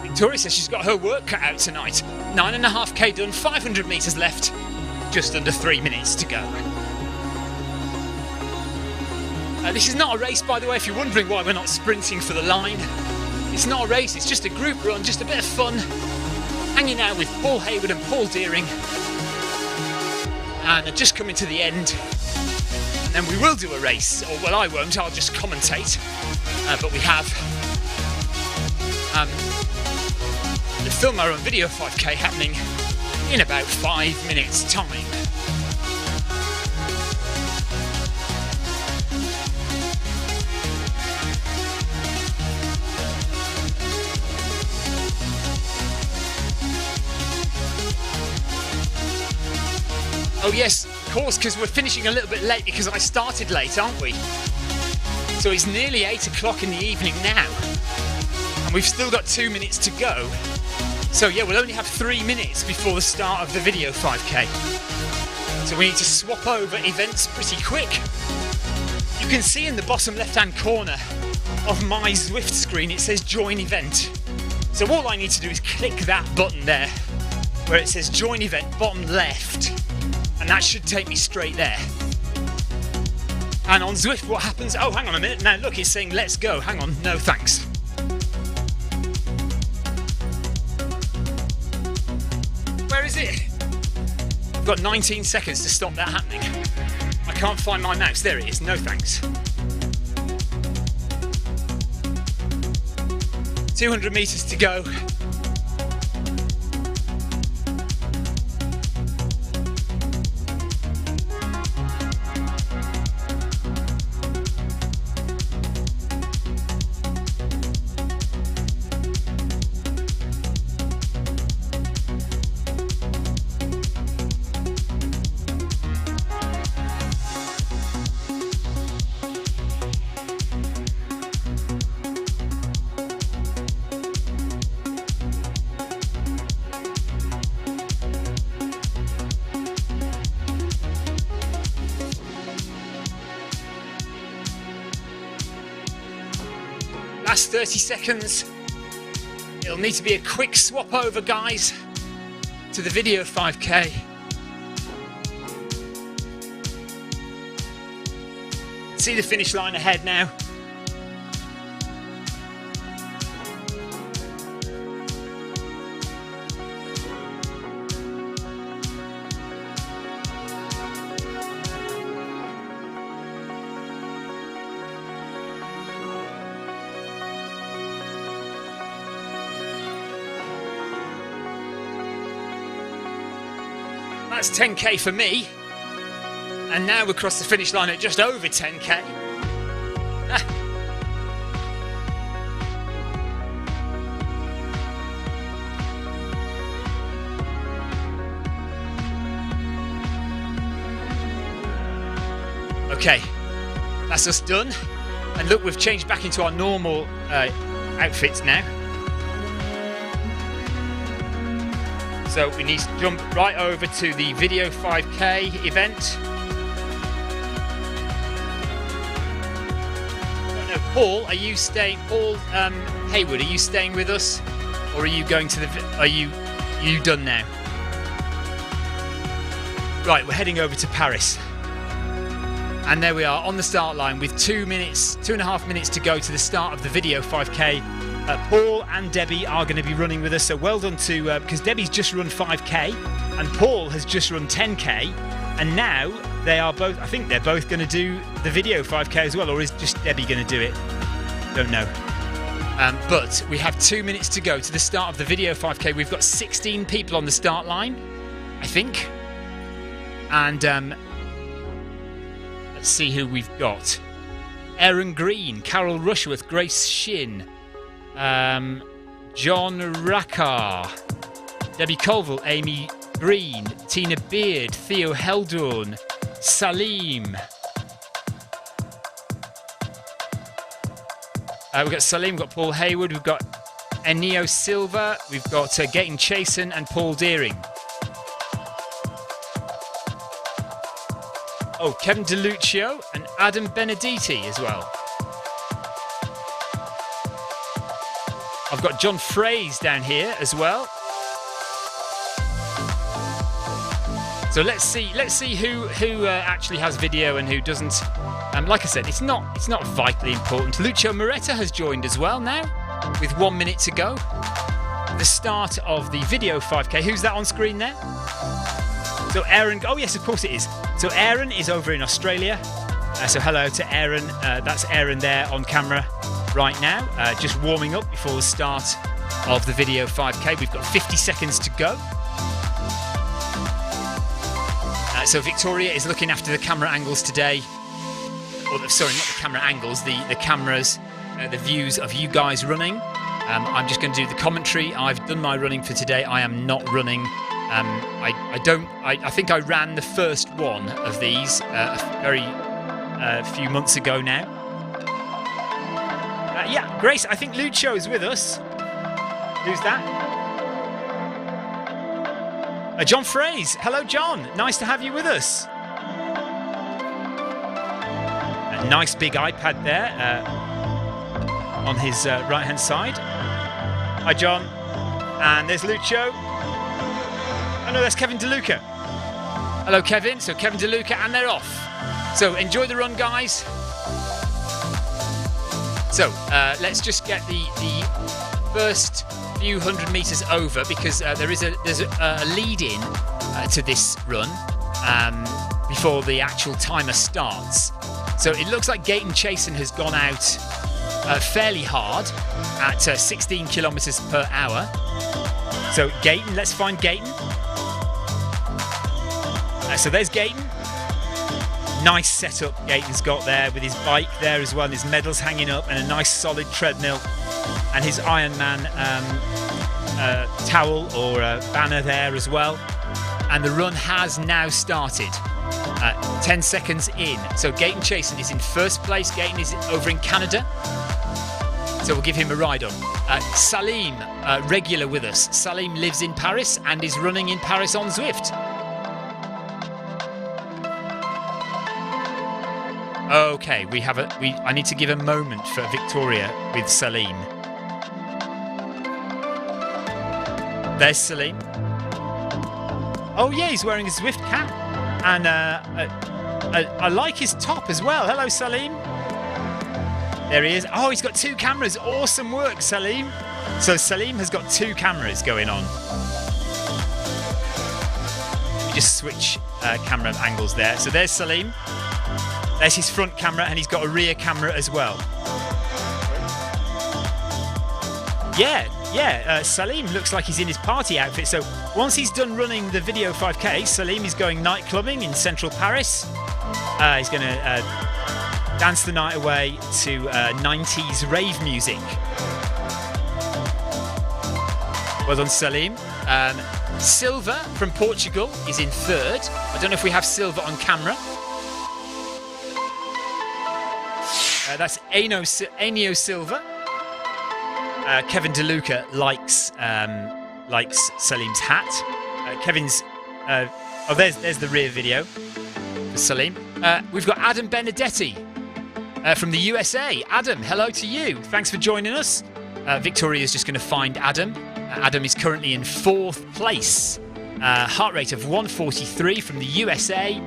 Victoria says she's got her work cut out tonight. 9.5k done, 500 metres left, just under 3 minutes to go. This is not a race, by the way, if you're wondering why we're not sprinting for the line. It's not a race, it's just a group run, just a bit of fun, hanging out with Paul Hayward and Paul Deering. And just coming to the end. And then we will do a race, or well, I won't, I'll just commentate. But we have the Film My Run video 5k happening in about 5 minutes time. Oh yes, of course, because we're finishing a little bit late because I started late, aren't we? So it's nearly 8 o'clock in the evening now, and we've still got 2 minutes to go. So yeah, we'll only have 3 minutes before the start of the video 5k. So we need to swap over events pretty quick. You can see in the bottom left-hand corner of my Zwift screen, it says join event. So all I need to do is click that button there, where it says join event, bottom left. And that should take me straight there. And on Zwift, what happens? Oh, hang on a minute. Now look, it's saying let's go. Hang on. No, thanks. Where is it? I've got 19 seconds to stop that happening. I can't find my mouse. There it is. No, thanks. 200 meters to go. Last 30 seconds. It'll need to be a quick swap over, guys, to the video 5k. See the finish line ahead now. That's 10k for me, and now we're across the finish line at just over 10k. Okay, that's us done, and look, we've changed back into our normal outfits now. So we need to jump right over to the video 5k event. No, Paul, are you staying? Paul Haywood, are you staying with us, or are you going to the? Are you done now? Right, we're heading over to Paris, and there we are on the start line with 2.5 minutes to go to the start of the video 5k. Paul and Debbie are going to be running with us, so well done to because Debbie's just run 5k and Paul has just run 10k, and now they are both, I think they're both going to do the video 5k as well, or is just Debbie going to do it? Don't know. But we have 2 minutes to go to the start of the video 5k. We've got 16 people on the start line, I think, and let's see who we've got. Erin Green, Carol Rushworth, Grace Shin, John Rackar, Debbie Colville, Amy Green, Tina Beard, Theo Heldorn, Salim. We've got Salim, we've got Paul Haywood, we've got Enio Silva, we've got Gaten Chasen and Paul Deering. Oh, Kevin DeLuccio and Adam Benedetti as well. I've got John Fraze down here as well. So let's see who actually has video and who doesn't. Like I said, it's not vitally important. Lucio Moretta has joined as well now, with 1 minute to go. The start of the video 5k. Who's that on screen there? So Aaron. Oh yes, of course it is. So Aaron is over in Australia. So hello to Aaron. That's Aaron there on camera right now, just warming up before the start of the video 5k. We've got 50 seconds to go. So Victoria is looking after the camera angles today. Sorry, not the camera angles, the cameras, the views of you guys running. I'm just going to do the commentary. I've done my running for today. I am not running. I think I ran the first one of these a few months ago now. Yeah, Grace, I think Lucho is with us. Who's that? John Fraze. Hello, John. Nice to have you with us. A nice big iPad there on his right-hand side. Hi, John. And there's Lucho. Oh, no, that's Kevin DeLuca. Hello, Kevin. So Kevin DeLuca, and they're off. So enjoy the run, guys. So let's just get the first few hundred meters over, because there's a lead in to this run before the actual timer starts. So it looks like Gayton Chasen has gone out fairly hard at 16 kilometers per hour. So Gayton, let's find Gayton. So there's Gayton. Nice setup Gayton's got there with his bike there as well, and his medals hanging up, and a nice solid treadmill, and his Ironman towel or banner there as well. And the run has now started. 10 seconds in. So Gayton Chasen is in first place. Gayton is over in Canada, so we'll give him a ride on. Salim, regular with us. Salim lives in Paris and is running in Paris on Zwift. Okay, I need to give a moment for Victoria with Salim. There's Salim. Oh yeah, he's wearing a Zwift cap, and I like his top as well. Hello, Salim. There he is. Oh, he's got two cameras. Awesome work, Salim. So Salim has got two cameras going on. Let me just switch camera angles there. So there's Salim. There's his front camera, and he's got a rear camera as well. Yeah, Salim looks like he's in his party outfit. So once he's done running the video 5K, Salim is going night clubbing in central Paris. He's going to dance the night away to 90s rave music. Well done, Salim. Silva from Portugal is in third. I don't know if we have Silva on camera. That's Enio Silva. Kevin DeLuca likes Salim's hat. Kevin's. There's the rear video for Salim. We've got Adam Benedetti from the USA. Adam, hello to you. Thanks for joining us. Victoria's just going to find Adam. Adam is currently in fourth place. Heart rate of 143 from the USA.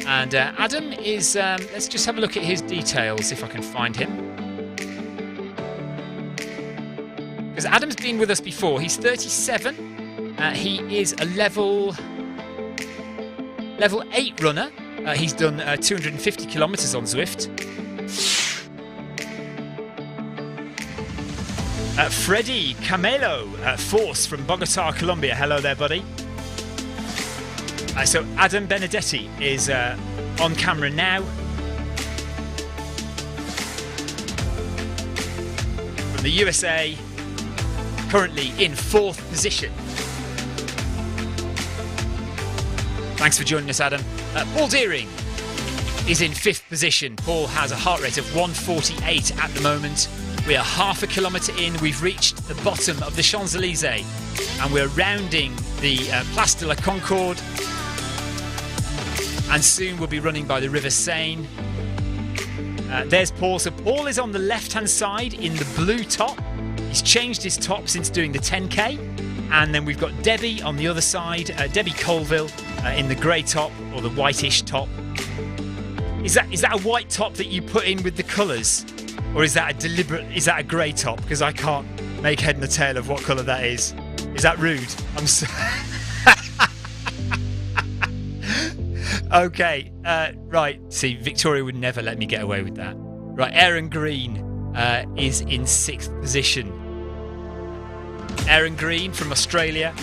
And Adam is, let's just have a look at his details if I can find him. Because Adam's been with us before. He's 37. He is a level 8 runner. He's done 250 kilometers on Zwift. Freddy Camelo Force from Bogota, Colombia. Hello there, buddy. So Adam Benedetti is on camera now. From the USA, currently in fourth position. Thanks for joining us, Adam. Paul Deering is in fifth position. Paul has a heart rate of 148 at the moment. We are half a kilometre in. We've reached the bottom of the Champs-Élysées, and we're rounding the Place de la Concorde. And soon we'll be running by the River Seine. There's Paul. So Paul is on the left-hand side in the blue top. He's changed his top since doing the 10K. And then we've got Debbie on the other side, Debbie Colville in the grey top, or the whitish top. Is that a white top that you put in with the colours? Or is that a grey top? Because I can't make head and tail of what colour that is. Is that rude? I'm so... Okay, right. See, Victoria would never let me get away with that. Right, Aaron Green is in sixth position. Aaron Green from Australia.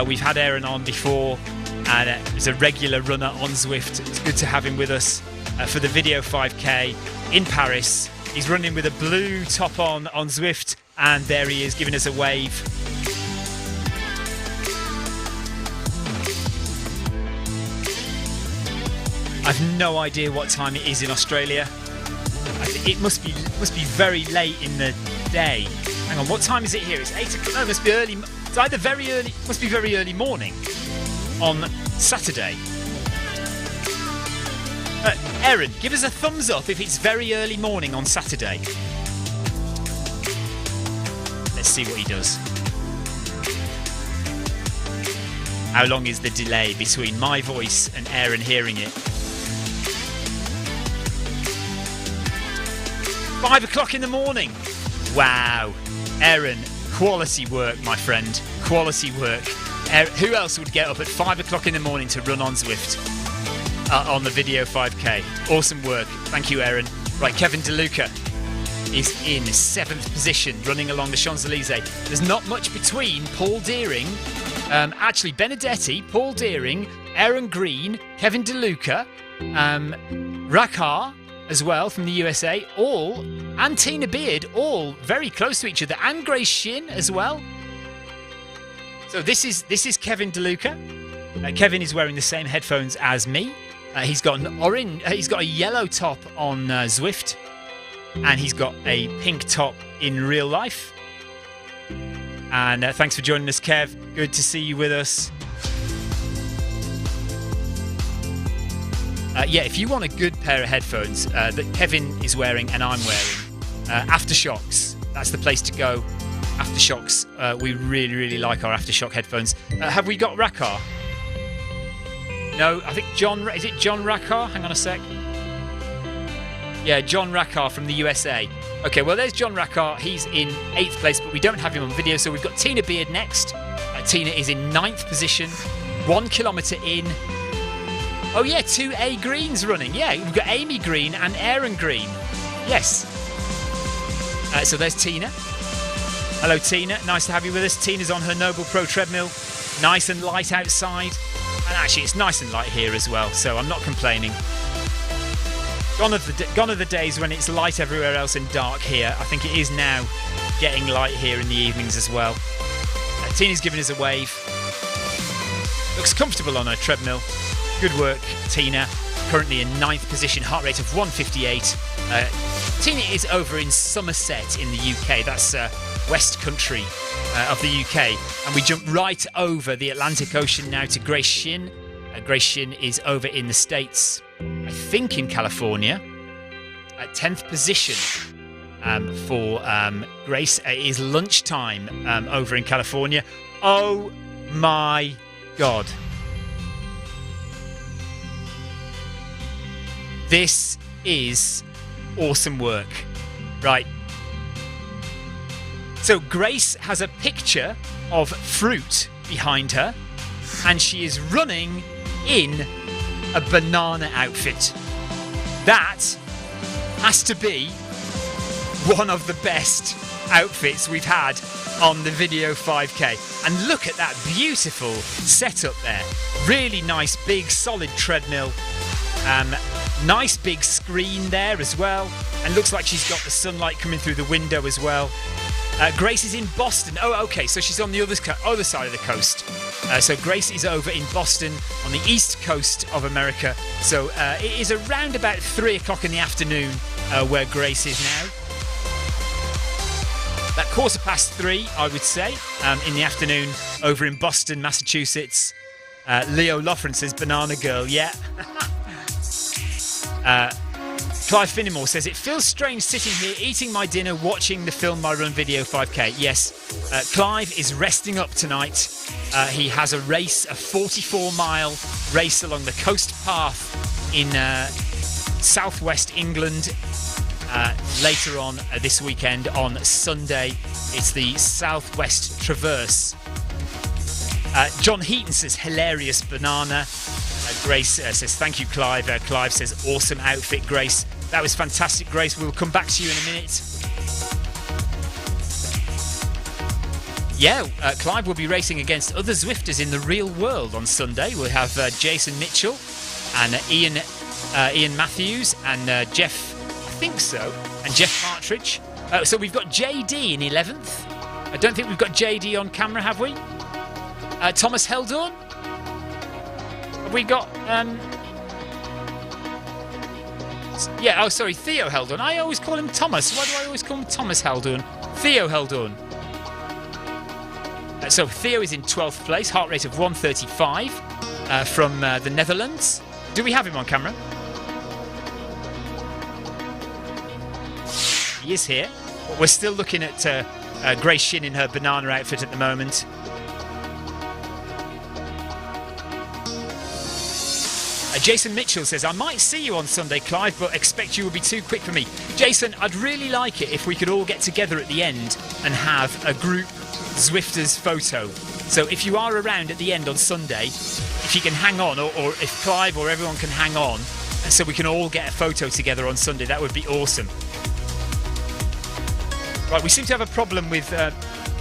We've had Aaron on before. and he's a regular runner on Zwift. It's good to have him with us for the video 5K in Paris. He's running with a blue top on Zwift, and there he is giving us a wave. I've no idea what time it is in Australia. I think it must be very late in the day. Hang on, what time is it here? It's 8 o'clock. No, it must be early. It's either very early, must be very early morning on Saturday. Aaron, give us a thumbs up if it's very early morning on Saturday. Let's see what he does. How long is the delay between my voice and Aaron hearing it? 5 o'clock in the morning. Wow. Aaron, quality work, my friend. Quality work. Who else would get up at 5 o'clock in the morning to run on Zwift? On the video 5K. Awesome work. Thank you, Aaron. Right, Kevin DeLuca is in 7th position, running along the Champs-Elysees. There's not much between Paul Deering, actually Benedetti, Paul Deering, Aaron Green, Kevin DeLuca, Rakhar as well from the USA, and Tina Beard, all very close to each other, and Grace Shin as well. So this is Kevin DeLuca. Kevin is wearing the same headphones as me. He's got an orange. He's got a yellow top on Zwift, and he's got a pink top in real life. And thanks for joining us, Kev. Good to see you with us. Yeah, if you want a good pair of headphones that Kevin is wearing and I'm wearing, Aftershocks. That's the place to go. Aftershocks. We really, really like our Aftershock headphones. Have we got Rakhar? No, I think John... Is it John Rakhar? Hang on a sec. Yeah, John Rakhar from the USA. Okay, well, there's John Rakhar. He's in 8th place, but we don't have him on video, so we've got Tina Beard next. Tina is in 9th position, 1 kilometre in. Oh, yeah, 2A Greens running. Yeah, we've got Amy Green and Aaron Green. Yes. So there's Tina. Hello, Tina. Nice to have you with us. Tina's on her Noble Pro treadmill. Nice and light outside. And actually, it's nice and light here as well, so I'm not complaining. Gone are the days when it's light everywhere else and dark here. I think it is now getting light here in the evenings as well. Tina's giving us a wave. Looks comfortable on her treadmill. Good work, Tina. Currently in 9th position, heart rate of 158. Tina is over in Somerset in the UK. That's West Country of the UK. And we jump right over the Atlantic Ocean now to Grace Shin. Grace Shin is over in the States, I think in California. At 10th position for Grace. It is lunchtime over in California. Oh my God. This is awesome work. Right. So Grace has a picture of fruit behind her, and she is running in a banana outfit. That has to be one of the best outfits we've had on the video 5K. And look at that beautiful setup there. Really nice, big, solid treadmill. Nice big screen there as well, and looks like she's got the sunlight coming through the window as well. Grace is in Boston. Oh, okay, so she's on the other side of the coast. So Grace is over in Boston on the east coast of America. So it is around about 3 o'clock in the afternoon where Grace is now. About 3:15, I would say, in the afternoon over in Boston, Massachusetts. Leo Loughren says, "Banana girl," yeah. Clive Finnemore says, "It feels strange sitting here eating my dinner watching the Film My Run video 5K. Yes, Clive is resting up tonight. He has a race, a 44-mile race along the coast path in southwest England later on this weekend on Sunday. It's the Southwest Traverse. John Heaton says, "Hilarious banana." Grace says, "Thank you, Clive." Clive says, "Awesome outfit, Grace." That was fantastic, Grace. We'll come back to you in a minute. Clive will be racing against other Zwifters in the real world on Sunday. We'll have Jason Mitchell and Ian Matthews and Jeff, I think so, and Jeff Partridge. So we've got JD in 11th. I don't think we've got JD on camera, have we? Thomas Heldorn? Have we got... Theo Heldorn. I always call him Thomas. Why do I always call him Thomas Heldorn? Theo Heldorn. So Theo is in 12th place, heart rate of 135 from the Netherlands. Do we have him on camera? He is here. But we're still looking at Grace Shin in her banana outfit at the moment. Jason Mitchell says, I might see you on Sunday, Clive, but expect you will be too quick for me. Jason, I'd really like it if we could all get together at the end and have a group Zwifters photo. So if you are around at the end on Sunday, if you can hang on, or if Clive or everyone can hang on, so we can all get a photo together on Sunday, that would be awesome. Right, we seem to have a problem with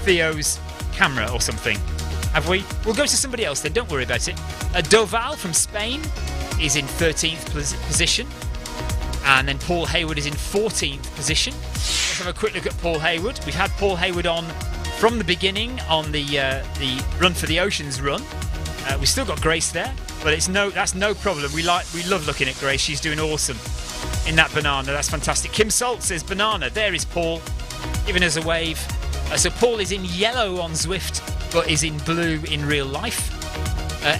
Theo's camera or something. Have we? We'll go to somebody else then, don't worry about it. Doval from Spain is in 13th position. And then Paul Hayward is in 14th position. Let's have a quick look at Paul Hayward. We've had Paul Hayward on from the beginning on the Run for the Oceans run. We've still got Grace there, but that's no problem. We love looking at Grace. She's doing awesome in that banana. That's fantastic. Kim Salt says banana. There is Paul, giving us a wave. So Paul is in yellow on Zwift, but is in blue in real life.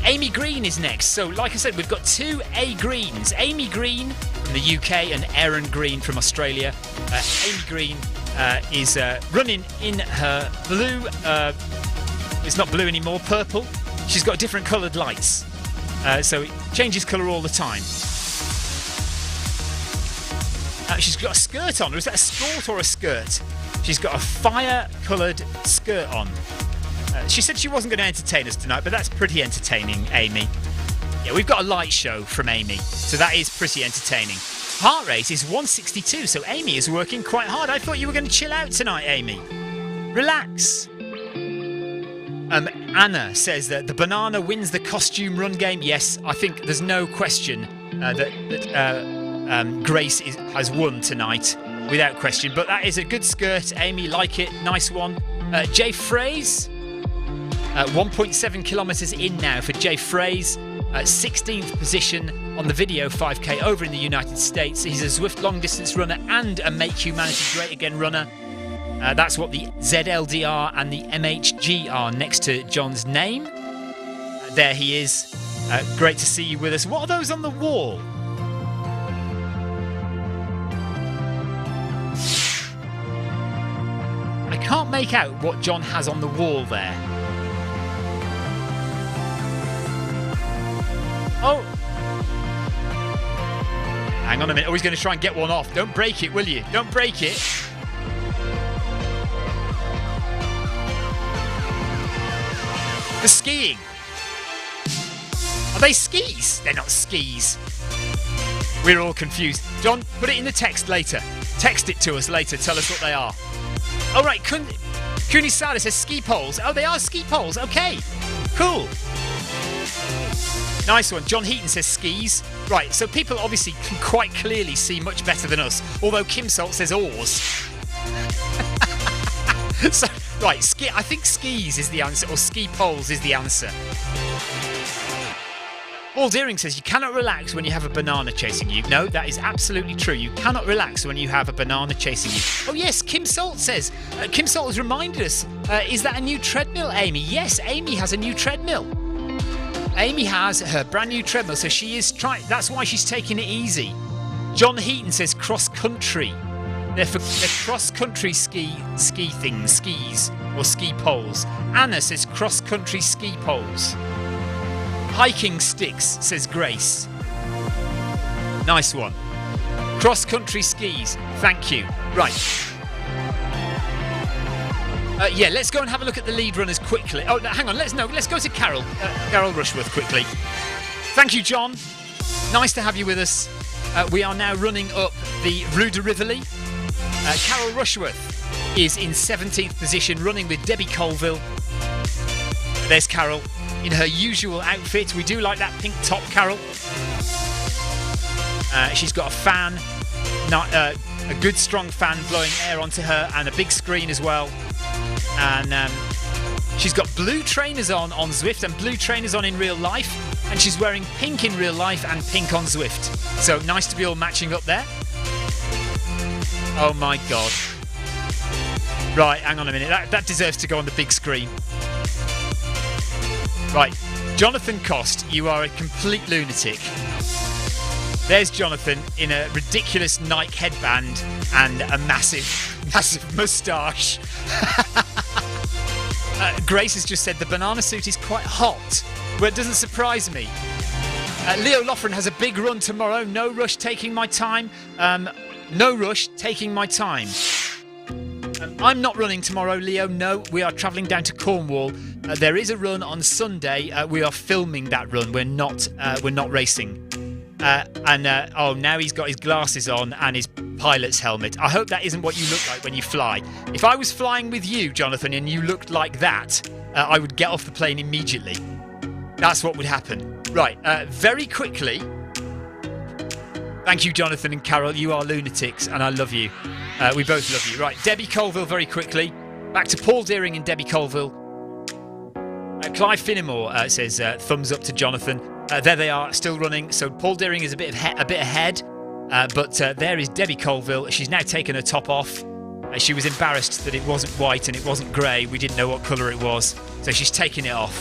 Amy Green is next. So like I said, we've got two A Greens. Amy Green from the UK and Erin Green from Australia. Amy Green is running in her blue, it's not blue anymore, purple. She's got different coloured lights. So it changes colour all the time. She's got a skirt on. Or is that a skirt or a skirt? She's got a fire-coloured skirt on. She said she wasn't going to entertain us tonight, but that's pretty entertaining, Amy. Yeah, we've got a light show from Amy, so that is pretty entertaining. Heart rate is 162, so Amy is working quite hard. I thought you were going to chill out tonight, Amy. Relax. Anna says that the banana wins the costume run game. Yes, I think there's no question that Grace has won tonight, without question. But that is a good skirt, Amy. Like it. Nice one. Jay Fraze. 1.7 kilometres in now for Jay Fraze. 16th position on the video 5k over in the United States. He's a Zwift long distance runner and a Make Humanity Great Again runner. That's what the ZLDR and the MHG are next to John's name. There he is. Great to see you with us. What are those on the wall? I can't make out what John has on the wall there. Oh! Hang on a minute. Oh, he's going to try and get one off. Don't break it, will you? Don't break it. The skiing. Are they skis? They're not skis. We're all confused. John, put it in the text later. Text it to us later. Tell us what they are. Oh, right. Kunisada says ski poles. Oh, they are ski poles. Okay. Cool. Nice one. John Heaton says skis. Right, so people obviously can quite clearly see much better than us. Although Kim Salt says oars. So, right, I think skis is the answer, or ski poles is the answer. Paul Deering says you cannot relax when you have a banana chasing you. No, that is absolutely true. You cannot relax when you have a banana chasing you. Oh yes, Kim Salt says. Kim Salt has reminded us. Is that a new treadmill, Amy? Yes, Amy has a new treadmill. Amy has her brand new treadmill, so she is trying. That's why she's taking it easy. John Heaton says cross country. They're cross country ski things, skis or ski poles. Anna says cross country ski poles. Hiking sticks, says Grace. Nice one. Cross country skis. Thank you. Right. Yeah, let's go and have a look at the lead runners quickly. Oh, no, hang on. Let's go to Carol Rushworth quickly. Thank you, John. Nice to have you with us. We are now running up the Rue de Rivoli. Carol Rushworth, is in 17th position, running with Debbie Colville. There's Carol in her usual outfit. We do like that pink top, Carol. She's got a fan, a good strong fan blowing air onto her, and a big screen as well. And she's got blue trainers on Zwift and blue trainers on in real life, and she's wearing pink in real life and pink on Zwift. So nice to be all matching up there. Oh my God. Right, hang on a minute. That deserves to go on the big screen. Right, Jonathan Cost, you are a complete lunatic. There's Jonathan in a ridiculous Nike headband and a massive moustache. Grace has just said the banana suit is quite hot. Well, it doesn't surprise me. Leo Loughran has a big run tomorrow. No rush, taking my time. No rush, taking my time. I'm not running tomorrow, Leo. No, we are travelling down to Cornwall. There is a run on Sunday. We are filming that run. We're not racing. Oh, now he's got his glasses on and his pilot's helmet. I hope that isn't what you look like when you fly. If I was flying with you, Jonathan, and you looked like that, I would get off the plane immediately. That's what would happen. Right, very quickly. Thank you, Jonathan and Carol. You are lunatics, and I love you. We both love you. Right, Debbie Colville, very quickly. Back to Paul Deering and Debbie Colville. Clive Finnemore says thumbs up to Jonathan. There they are, still running. So Paul Deering is a bit ahead, but there is Debbie Colville. She's now taken her top off. She was embarrassed that it wasn't white and it wasn't grey. We didn't know what colour it was, so she's taking it off.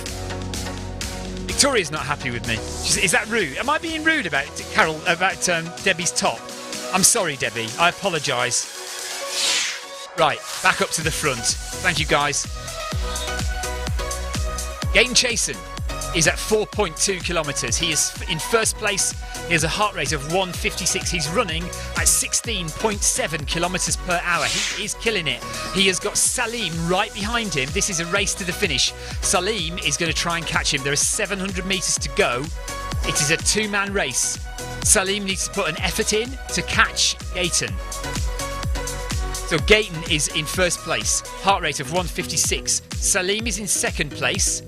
Victoria's not happy with me. Is that rude? Am I being rude about Carol, about Debbie's top? I'm sorry, Debbie. I apologise. Right, back up to the front. Thank you, guys. Gaten Chasen is at 4.2 kilometres. He is in first place. He has a heart rate of 156. He's running at 16.7 kilometres per hour. He is killing it. He has got Salim right behind him. This is a race to the finish. Salim is going to try and catch him. There is 700 metres to go. It is a two-man race. Salim needs to put an effort in to catch Gaten. So Gaten is in first place. Heart rate of 156. Salim is in second place.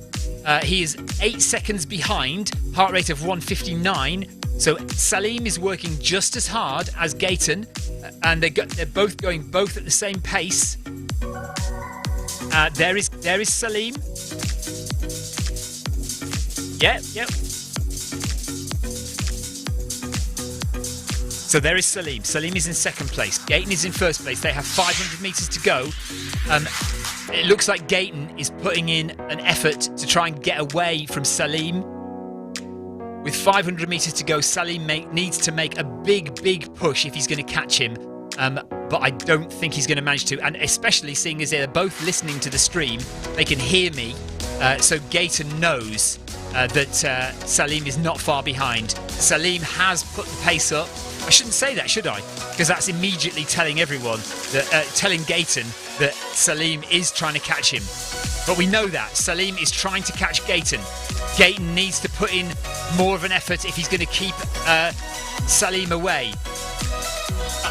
He is 8 seconds behind, heart rate of 159. So Salim is working just as hard as Gaten, and they're both going at the same pace. There is Salim. Yep. So there is Salim. Salim is in second place. Gaten is in first place. They have 500 metres to go. It looks like Gaten is putting in an effort to try and get away from Salim. With 500 metres to go, Salim needs to make a big push if he's going to catch him. But I don't think he's going to manage to. And especially seeing as they're both listening to the stream, they can hear me. So Gaten knows that Salim is not far behind. Salim has put the pace up. I shouldn't say that, should I? Because that's immediately telling everyone, telling Gaten that Salim is trying to catch him. But we know that. Salim is trying to catch Gaten. Gaten needs to put in more of an effort if he's going to keep Salim away.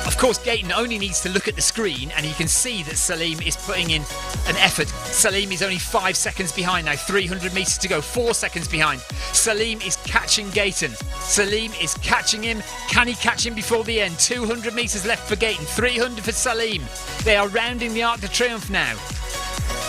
Of course, Gaten only needs to look at the screen and he can see that Salim is putting in an effort. Salim is only 5 seconds behind now, 300 metres to go, 4 seconds behind. Salim is catching Gaten. Salim is catching him. Can he catch him before the end? 200 metres left for Gaten, 300 for Salim. They are rounding the Arc de Triomphe now,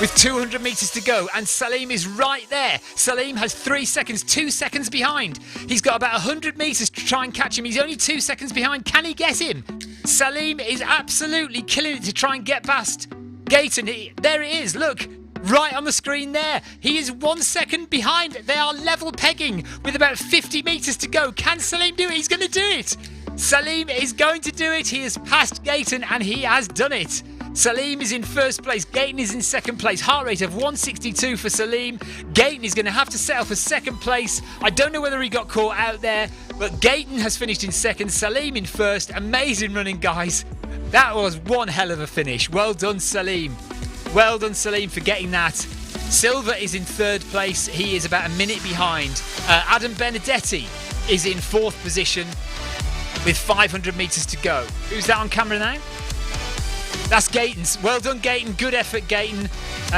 with 200 metres to go, and Salim is right there. Salim has 3 seconds, 2 seconds behind. He's got about 100 metres to try and catch him. He's only 2 seconds behind. Can he get him? Salim is absolutely killing it to try and get past Gaten. There it is, look, right on the screen there. He is 1 second behind. They are level pegging with about 50 metres to go. Can Salim do it? He's going to do it. Salim is going to do it. He has passed Gaten and he has done it. Salim is in first place. Gaten is in second place. Heart rate of 162 for Salim. Gaten is going to have to settle for second place. I don't know whether he got caught out there, but Gaten has finished in second. Salim in first. Amazing running, guys. That was one hell of a finish. Well done, Salim. Well done, Salim, for getting that. Silva is in third place. He is about a minute behind. Adam Benedetti is in fourth position with 500 metres to go. Who's that on camera now? That's Gayton's. Well done, Gayton. Good effort, Gayton.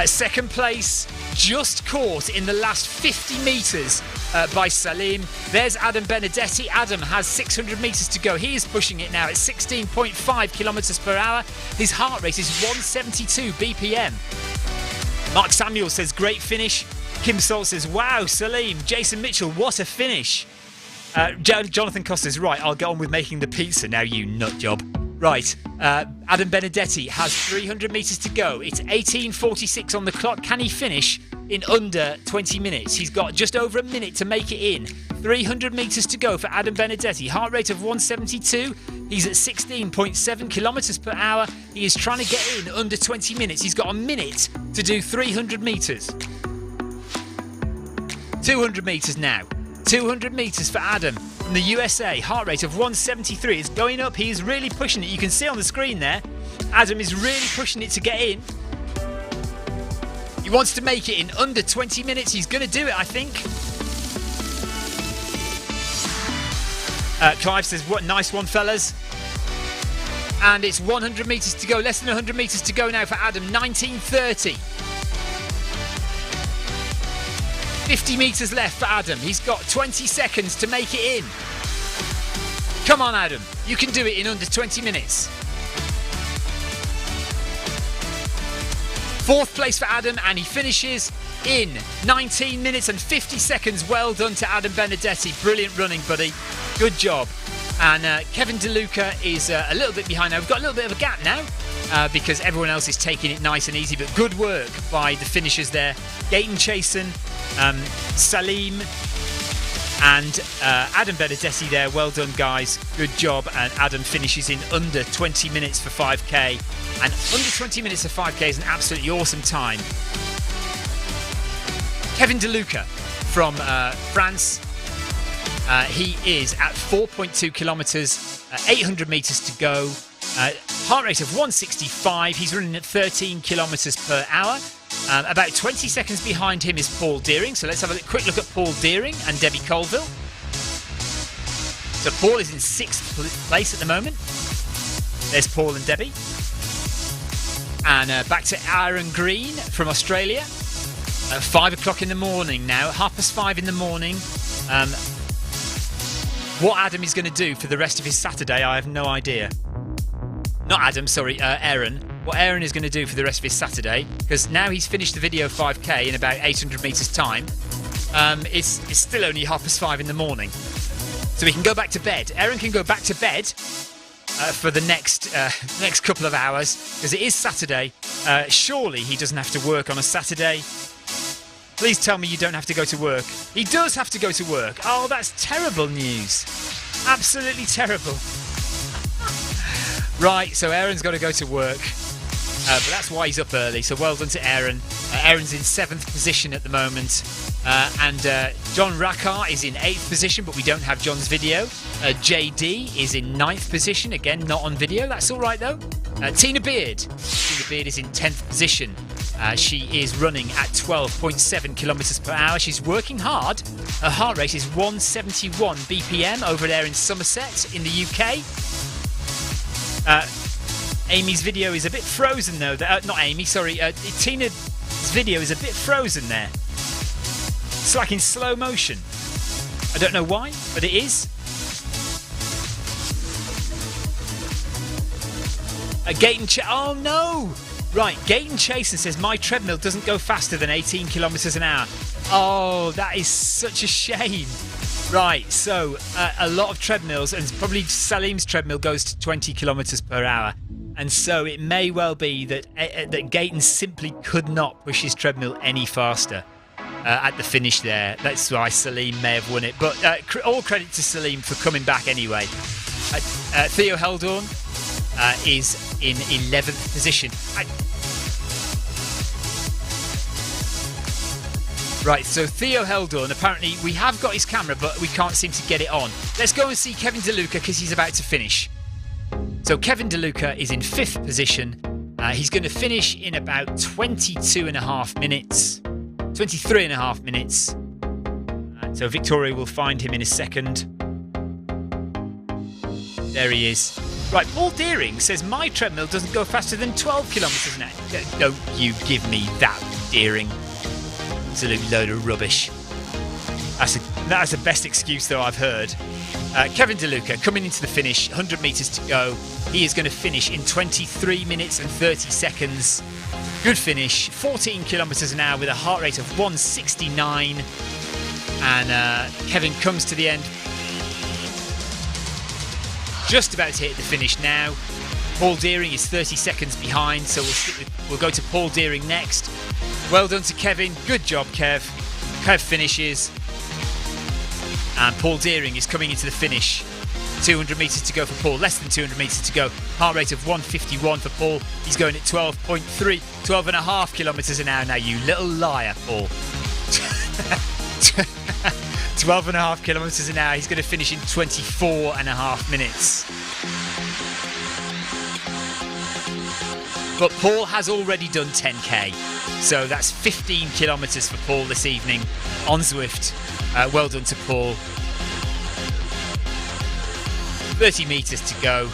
Second place, just caught in the last 50 metres by Salim. There's Adam Benedetti. Adam has 600 metres to go. He is pushing it now at 16.5 kilometres per hour. His heart rate is 172 BPM. Mark Samuel says, great finish. Kim Salt says, wow, Salim. Jason Mitchell, what a finish. Jonathan Costa's right. I'll get on with making the pizza now, you nut job. Right, Adam Benedetti has 300 metres to go. It's 18:46 on the clock. Can he finish in under 20 minutes? He's got just over a minute to make it in. 300 metres to go for Adam Benedetti. Heart rate of 172. He's at 16.7 kilometres per hour. He is trying to get in under 20 minutes. He's got a minute to do 300 metres. 200 metres now. 200 metres for Adam from the USA. Heart rate of 173. It's going up. He is really pushing it. You can see on the screen there. Adam is really pushing it to get in. He wants to make it in under 20 minutes. He's going to do it, I think. Clive says, what nice one, fellas. And it's 100 metres to go. Less than 100 metres to go now for Adam. 19:30. 50 metres left for Adam. He's got 20 seconds to make it in. Come on, Adam. You can do it in under 20 minutes. Fourth place for Adam, and he finishes in 19 minutes and 50 seconds. Well done to Adam Benedetti. Brilliant running, buddy. Good job. And Kevin DeLuca is a little bit behind now. We've got a little bit of a gap now because everyone else is taking it nice and easy. But good work by the finishers there. Gayton Chasen, Salim and Adam Benedetti there. Well done, guys. Good job. And Adam finishes in under 20 minutes for 5k. And under 20 minutes for 5k is an absolutely awesome time. Kevin DeLuca from France. He is at 4.2 kilometres, 800 metres to go. Heart rate of 165. He's running at 13 kilometres per hour. About 20 seconds behind him is Paul Deering. So let's have a quick look at Paul Deering and Debbie Colville. So Paul is in 6th place at the moment. There's Paul and Debbie. And back to Aaron Green from Australia. 5 o'clock in the morning now. 5:30 in the morning. What Adam is going to do for the rest of his Saturday, I have no idea. Not Adam, sorry, Aaron. What Aaron is going to do for the rest of his Saturday, because now he's finished the video 5k in about 800 metres time, it's still only 5:30 in the morning. So he can go back to bed. Aaron can go back to bed for the next couple of hours, because it is Saturday. Surely he doesn't have to work on a Saturday. Please tell me you don't have to go to work. He does have to go to work. Oh, that's terrible news. Absolutely terrible. Right, so Aaron's got to go to work. But that's why he's up early. So well done to Aaron. Aaron's in 7th position at the moment. And John Rackar is in 8th position, but we don't have John's video. JD is in 9th position. Again, not on video. That's all right, though. Tina Beard. Tina Beard is in 10th position. She is running at 12.7 kilometres per hour. She's working hard. Her heart rate is 171 BPM over there in Somerset in the UK. Amy's video is a bit frozen though. Not Amy, sorry. Tina's video is a bit frozen there. It's like in slow motion. I don't know why, but it is. Oh no! Right, Gayton Chasen says, my treadmill doesn't go faster than 18 kilometres an hour. Oh, that is such a shame. Right, so a lot of treadmills, and probably Salim's treadmill goes to 20 kilometres per hour. And so it may well be that that Gayton simply could not push his treadmill any faster at the finish there. That's why Salim may have won it. But all credit to Salim for coming back anyway. Theo Heldorn is in 11th position. Right, so Theo Heldorn, apparently we have got his camera, but we can't seem to get it on. Let's go and see Kevin DeLuca because he's about to finish. So Kevin DeLuca is in 5th position. He's going to finish in about 23.5 minutes. So Victoria will find him in a second. There he is. Right, Paul Deering says my treadmill doesn't go faster than 12 kilometres an hour. Don't you give me that, Deering. Absolute load of rubbish. That's the best excuse, though, I've heard. Kevin DeLuca coming into the finish, 100 metres to go. He is going to finish in 23 minutes and 30 seconds. Good finish, 14 kilometres an hour with a heart rate of 169. And Kevin comes to the end. Just about to hit the finish now. Paul Deering is 30 seconds behind, so we'll go to Paul Deering next. Well done to Kevin. Good job, Kev. Kev finishes. And Paul Deering is coming into the finish. 200 metres to go for Paul. Less than 200 metres to go. Heart rate of 151 for Paul. He's going at 12.5 kilometres an hour now, you little liar, Paul. 12.5 kilometres an hour. He's going to finish in 24.5 minutes. But Paul has already done 10k. So that's 15 kilometres for Paul this evening on Zwift. Well done to Paul. 30 metres to go.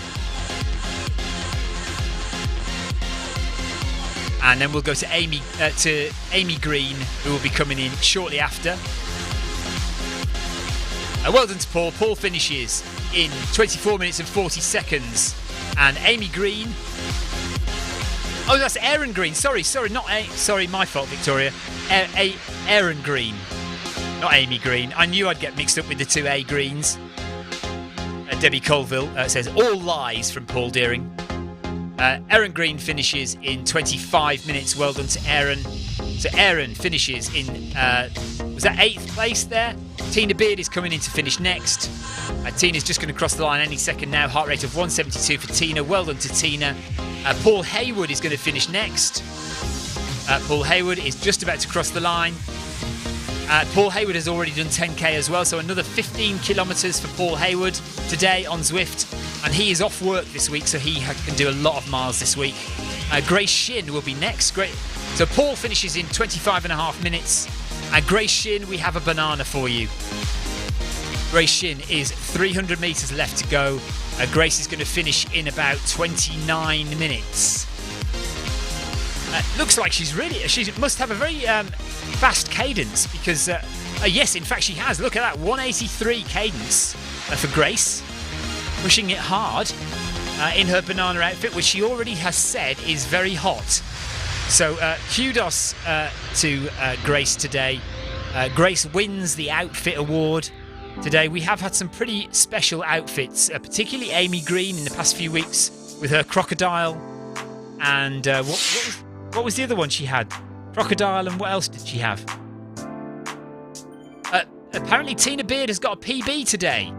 And then we'll go to Amy Green, who will be coming in shortly after. Well done to Paul. Paul finishes in 24 minutes and 40 seconds. And Amy Green... Oh, that's Aaron Green. Sorry, my fault, Victoria. Aaron Green. Not Amy Green. I knew I'd get mixed up with the two A Greens. Debbie Colville says, all lies from Paul Deering. Aaron Green finishes in 25 minutes. Well done to Aaron. So Aaron finishes in, was that 8th place there? Tina Beard is coming in to finish next. Tina's just going to cross the line any second now. Heart rate of 172 for Tina. Well done to Tina. Paul Hayward is going to finish next. Paul Hayward is just about to cross the line. Paul Hayward has already done 10k as well, so another 15 kilometres for Paul Hayward today on Zwift. And he is off work this week, so he can do a lot of miles this week. Grace Shin will be next. Great. So Paul finishes in 25.5 minutes. Grace Shin, we have a banana for you. Grace Shin is 300 metres left to go. Grace is going to finish in about 29 minutes. Looks like she must have a very fast cadence because, yes, in fact she has. Look at that, 183 cadence for Grace. Pushing it hard in her banana outfit, which she already has said is very hot. So kudos to Grace today. Grace wins the outfit award today. We have had some pretty special outfits, particularly Amy Green in the past few weeks with her crocodile. And what was the other one she had? Crocodile, and what else did she have? Apparently Tina Beard has got a PB today.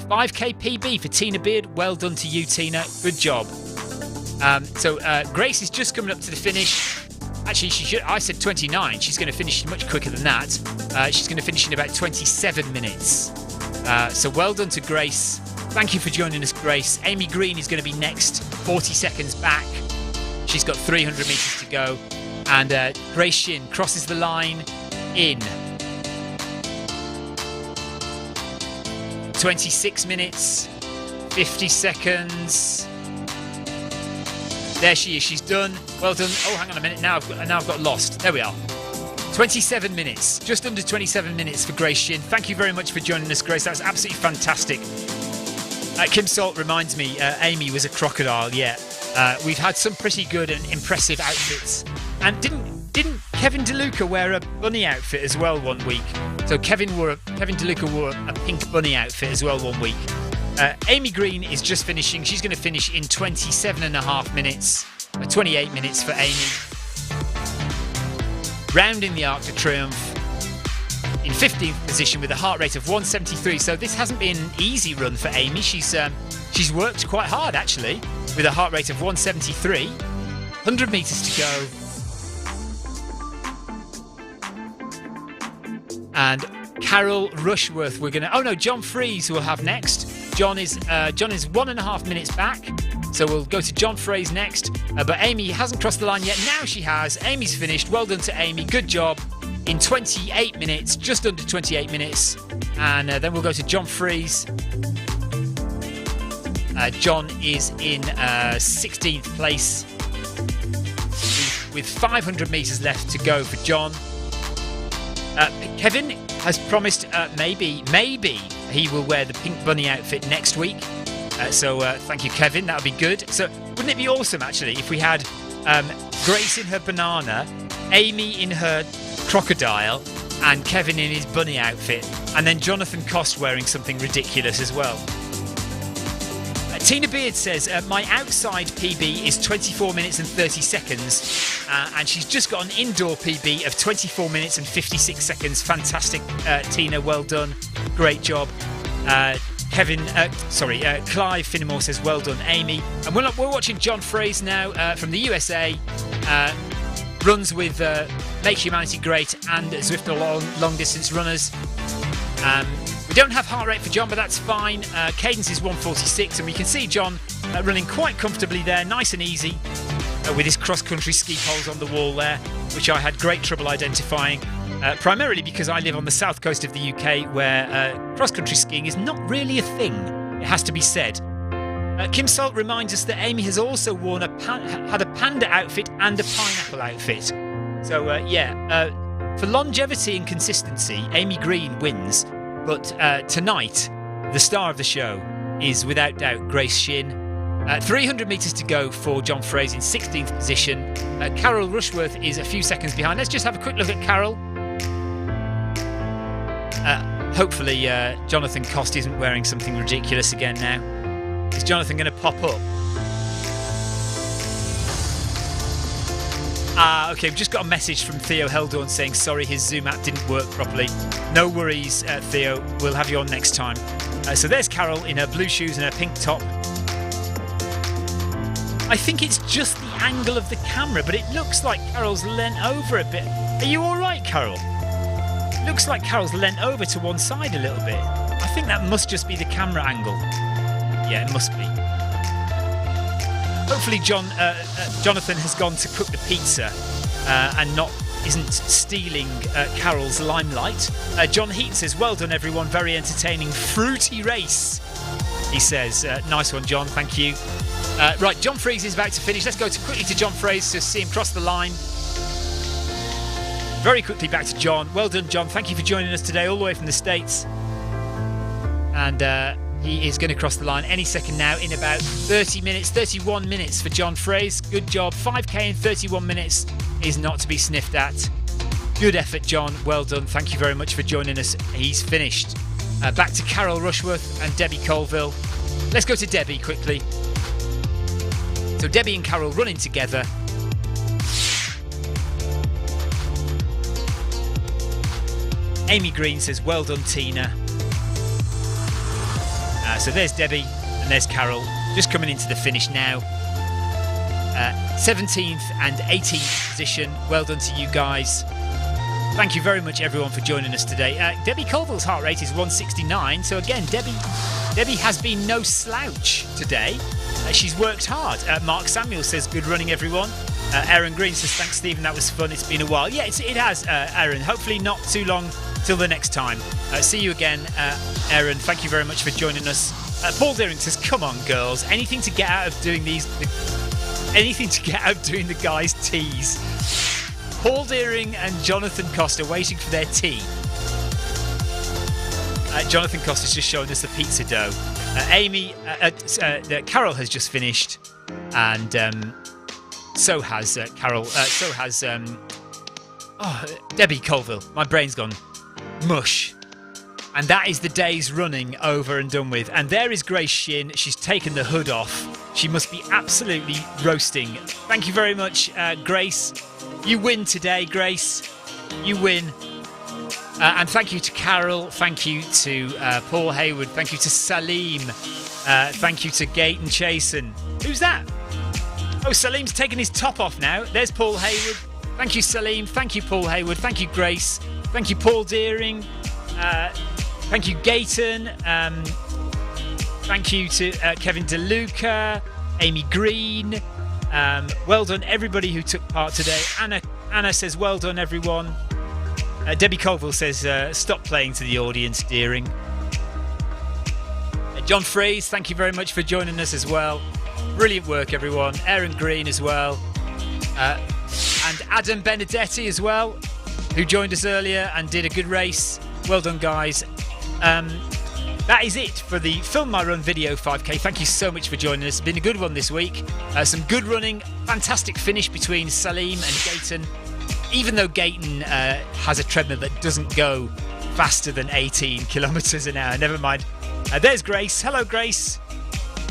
5k PB for Tina Beard. Well done to you, Tina. Good job. So Grace is just coming up to the finish. Actually, I said 29. She's going to finish much quicker than that. She's going to finish in about 27 minutes. So well done to Grace. Thank you for joining us, Grace. Amy Green is going to be next, 40 seconds back. She's got 300 metres to go. And Grace Shin crosses the line in 26 minutes, 50 seconds. There she is. She's done. Well done. Oh, hang on a minute. Now I've got lost. There we are. 27 minutes. Just under 27 minutes for Grace Shin. Thank you very much for joining us, Grace. That was absolutely fantastic. Kim Salt reminds me, Amy was a crocodile. Yeah. We've had some pretty good and impressive outfits. And didn't Kevin DeLuca wear a bunny outfit as well one week? So Kevin DeLuca wore a pink bunny outfit as well one week. Amy Green is just finishing. She's going to finish in 27.5 minutes. 28 minutes for Amy. Rounding the Arc de Triomphe in 15th position with a heart rate of 173. So this hasn't been an easy run for Amy. She's worked quite hard actually with a heart rate of 173. 100 metres to go. And Carol Rushworth, John Fries we'll have next. John is 1.5 minutes back, so we'll go to John Fries next. But Amy hasn't crossed the line yet. Now she has. Amy's finished. Well done to Amy. Good job. In 28 minutes, just under 28 minutes. And then we'll go to John Fries. John is in 16th place with 500 metres left to go for John. Kevin has promised maybe he will wear the pink bunny outfit next week. So thank you, Kevin. That would be good. So wouldn't it be awesome, actually, if we had Grace in her banana, Amy in her crocodile, and Kevin in his bunny outfit, and then Jonathan Cost wearing something ridiculous as well. Tina Beard says, my outside PB is 24 minutes and 30 seconds, and she's just got an indoor PB of 24 minutes and 56 seconds. Fantastic, Tina, well done. Great job. Clive Finnemore says, well done, Amy. And we're watching John Fraser now from the USA. Runs with Make Humanity Great and Zwift long distance runners. We don't have heart rate for John, but that's fine. Cadence is 146, and we can see John running quite comfortably there, nice and easy, with his cross-country ski poles on the wall there, which I had great trouble identifying, primarily because I live on the south coast of the UK, where cross-country skiing is not really a thing, it has to be said. Kim Salt reminds us that Amy has also worn had a panda outfit and a pineapple outfit. So, for longevity and consistency, Amy Green wins. But tonight, the star of the show is without doubt Grace Shin. 300 metres to go for John Fraser in 16th position. Carol Rushworth is a few seconds behind. Let's just have a quick look at Carol. Hopefully Jonathan Cost isn't wearing something ridiculous again now. Is Jonathan going to pop up? Okay, we've just got a message from Theo Heldorn saying sorry, his Zoom app didn't work properly. No worries, Theo, we'll have you on next time. So there's Carol in her blue shoes and her pink top. I think it's just the angle of the camera, but it looks like Carol's leant over a bit. Are you alright, Carol? It looks like Carol's leant over to one side a little bit. I think that must just be the camera angle. Yeah, it must be. Hopefully Jonathan has gone to cook the pizza and isn't stealing Carol's limelight. John Heat says, well done everyone, very entertaining, fruity race, he says. Nice one, John, thank you. Right, John Fraser is about to finish. Let's go quickly to John Fraser to see him cross the line. Very quickly back to John. Well done, John, thank you for joining us today all the way from the States. And he is going to cross the line any second now in about 31 minutes for John Fraser. Good job. 5k in 31 minutes is not to be sniffed at. Good effort, John. Well done. Thank you very much for joining us. He's finished. Back to Carol Rushworth and Debbie Colville. Let's go to Debbie quickly. So Debbie and Carol running together. Amy Green says, well done, Tina. So there's Debbie and there's Carol just coming into the finish now. 17th and 18th position. Well done to you guys. Thank you very much everyone for joining us today. Debbie Colville's heart rate is 169. So again, Debbie has been no slouch today. She's worked hard. Mark Samuel says, good running everyone. Aaron Green says, thanks Stephen, that was fun. It's been a while. Yeah, it has, Aaron. Hopefully not too long till the next time. See you again, Aaron. Thank you very much for joining us. Paul Deering says, come on girls, anything to get out of doing the guys' teas. Paul Deering and Jonathan Costa waiting for their tea. Jonathan Costa's just showing us the pizza dough. Carol has just finished, and so has Carol. So has Debbie Colville. My brain's gone mush. And that is the day's running over and done with. And there is Grace Shin. She's taken the hood off. She must be absolutely roasting. Thank you very much, Grace. You win today, Grace. You win. And thank you to Carol. Thank you to Paul Hayward. Thank you to Salim. Thank you to Gate and Chasen. Who's that? Oh, Salim's taken his top off now. There's Paul Hayward. Thank you, Salim. Thank you, Paul Hayward. Thank you, Grace. Thank you, Paul Deering. Thank you, Gayton. Thank you to Kevin DeLuca, Amy Green. Well done, everybody who took part today. Anna says, well done, everyone. Debbie Colville says, stop playing to the audience, Deering. John Freeze, thank you very much for joining us as well. Brilliant work, everyone. Aaron Green as well. And Adam Benedetti as well, who joined us earlier and did a good race. Well done, guys. That is it for the Film My Run video 5k. Thank you so much for joining us. It's been a good one this week. Some good running. Fantastic finish between Salim and Gayton. Even though Gayton has a treadmill that doesn't go faster than 18 kilometers an hour. Never mind. There's Grace. Hello, Grace.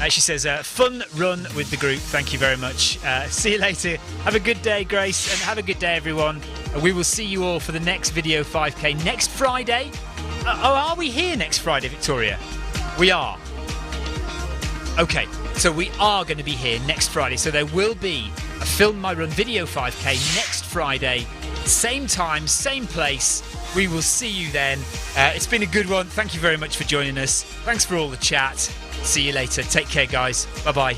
She says, fun run with the group. Thank you very much. See you later. Have a good day, Grace, and have a good day, everyone. We will see you all for the next video 5k next Friday. Are we here next Friday, Victoria? We are. Okay, so we are going to be here next Friday. So there will be a Film My Run video 5k next Friday. Same time, same place. We will see you then. It's been a good one. Thank you very much for joining us. Thanks for all the chat. See you later. Take care, guys. Bye-bye.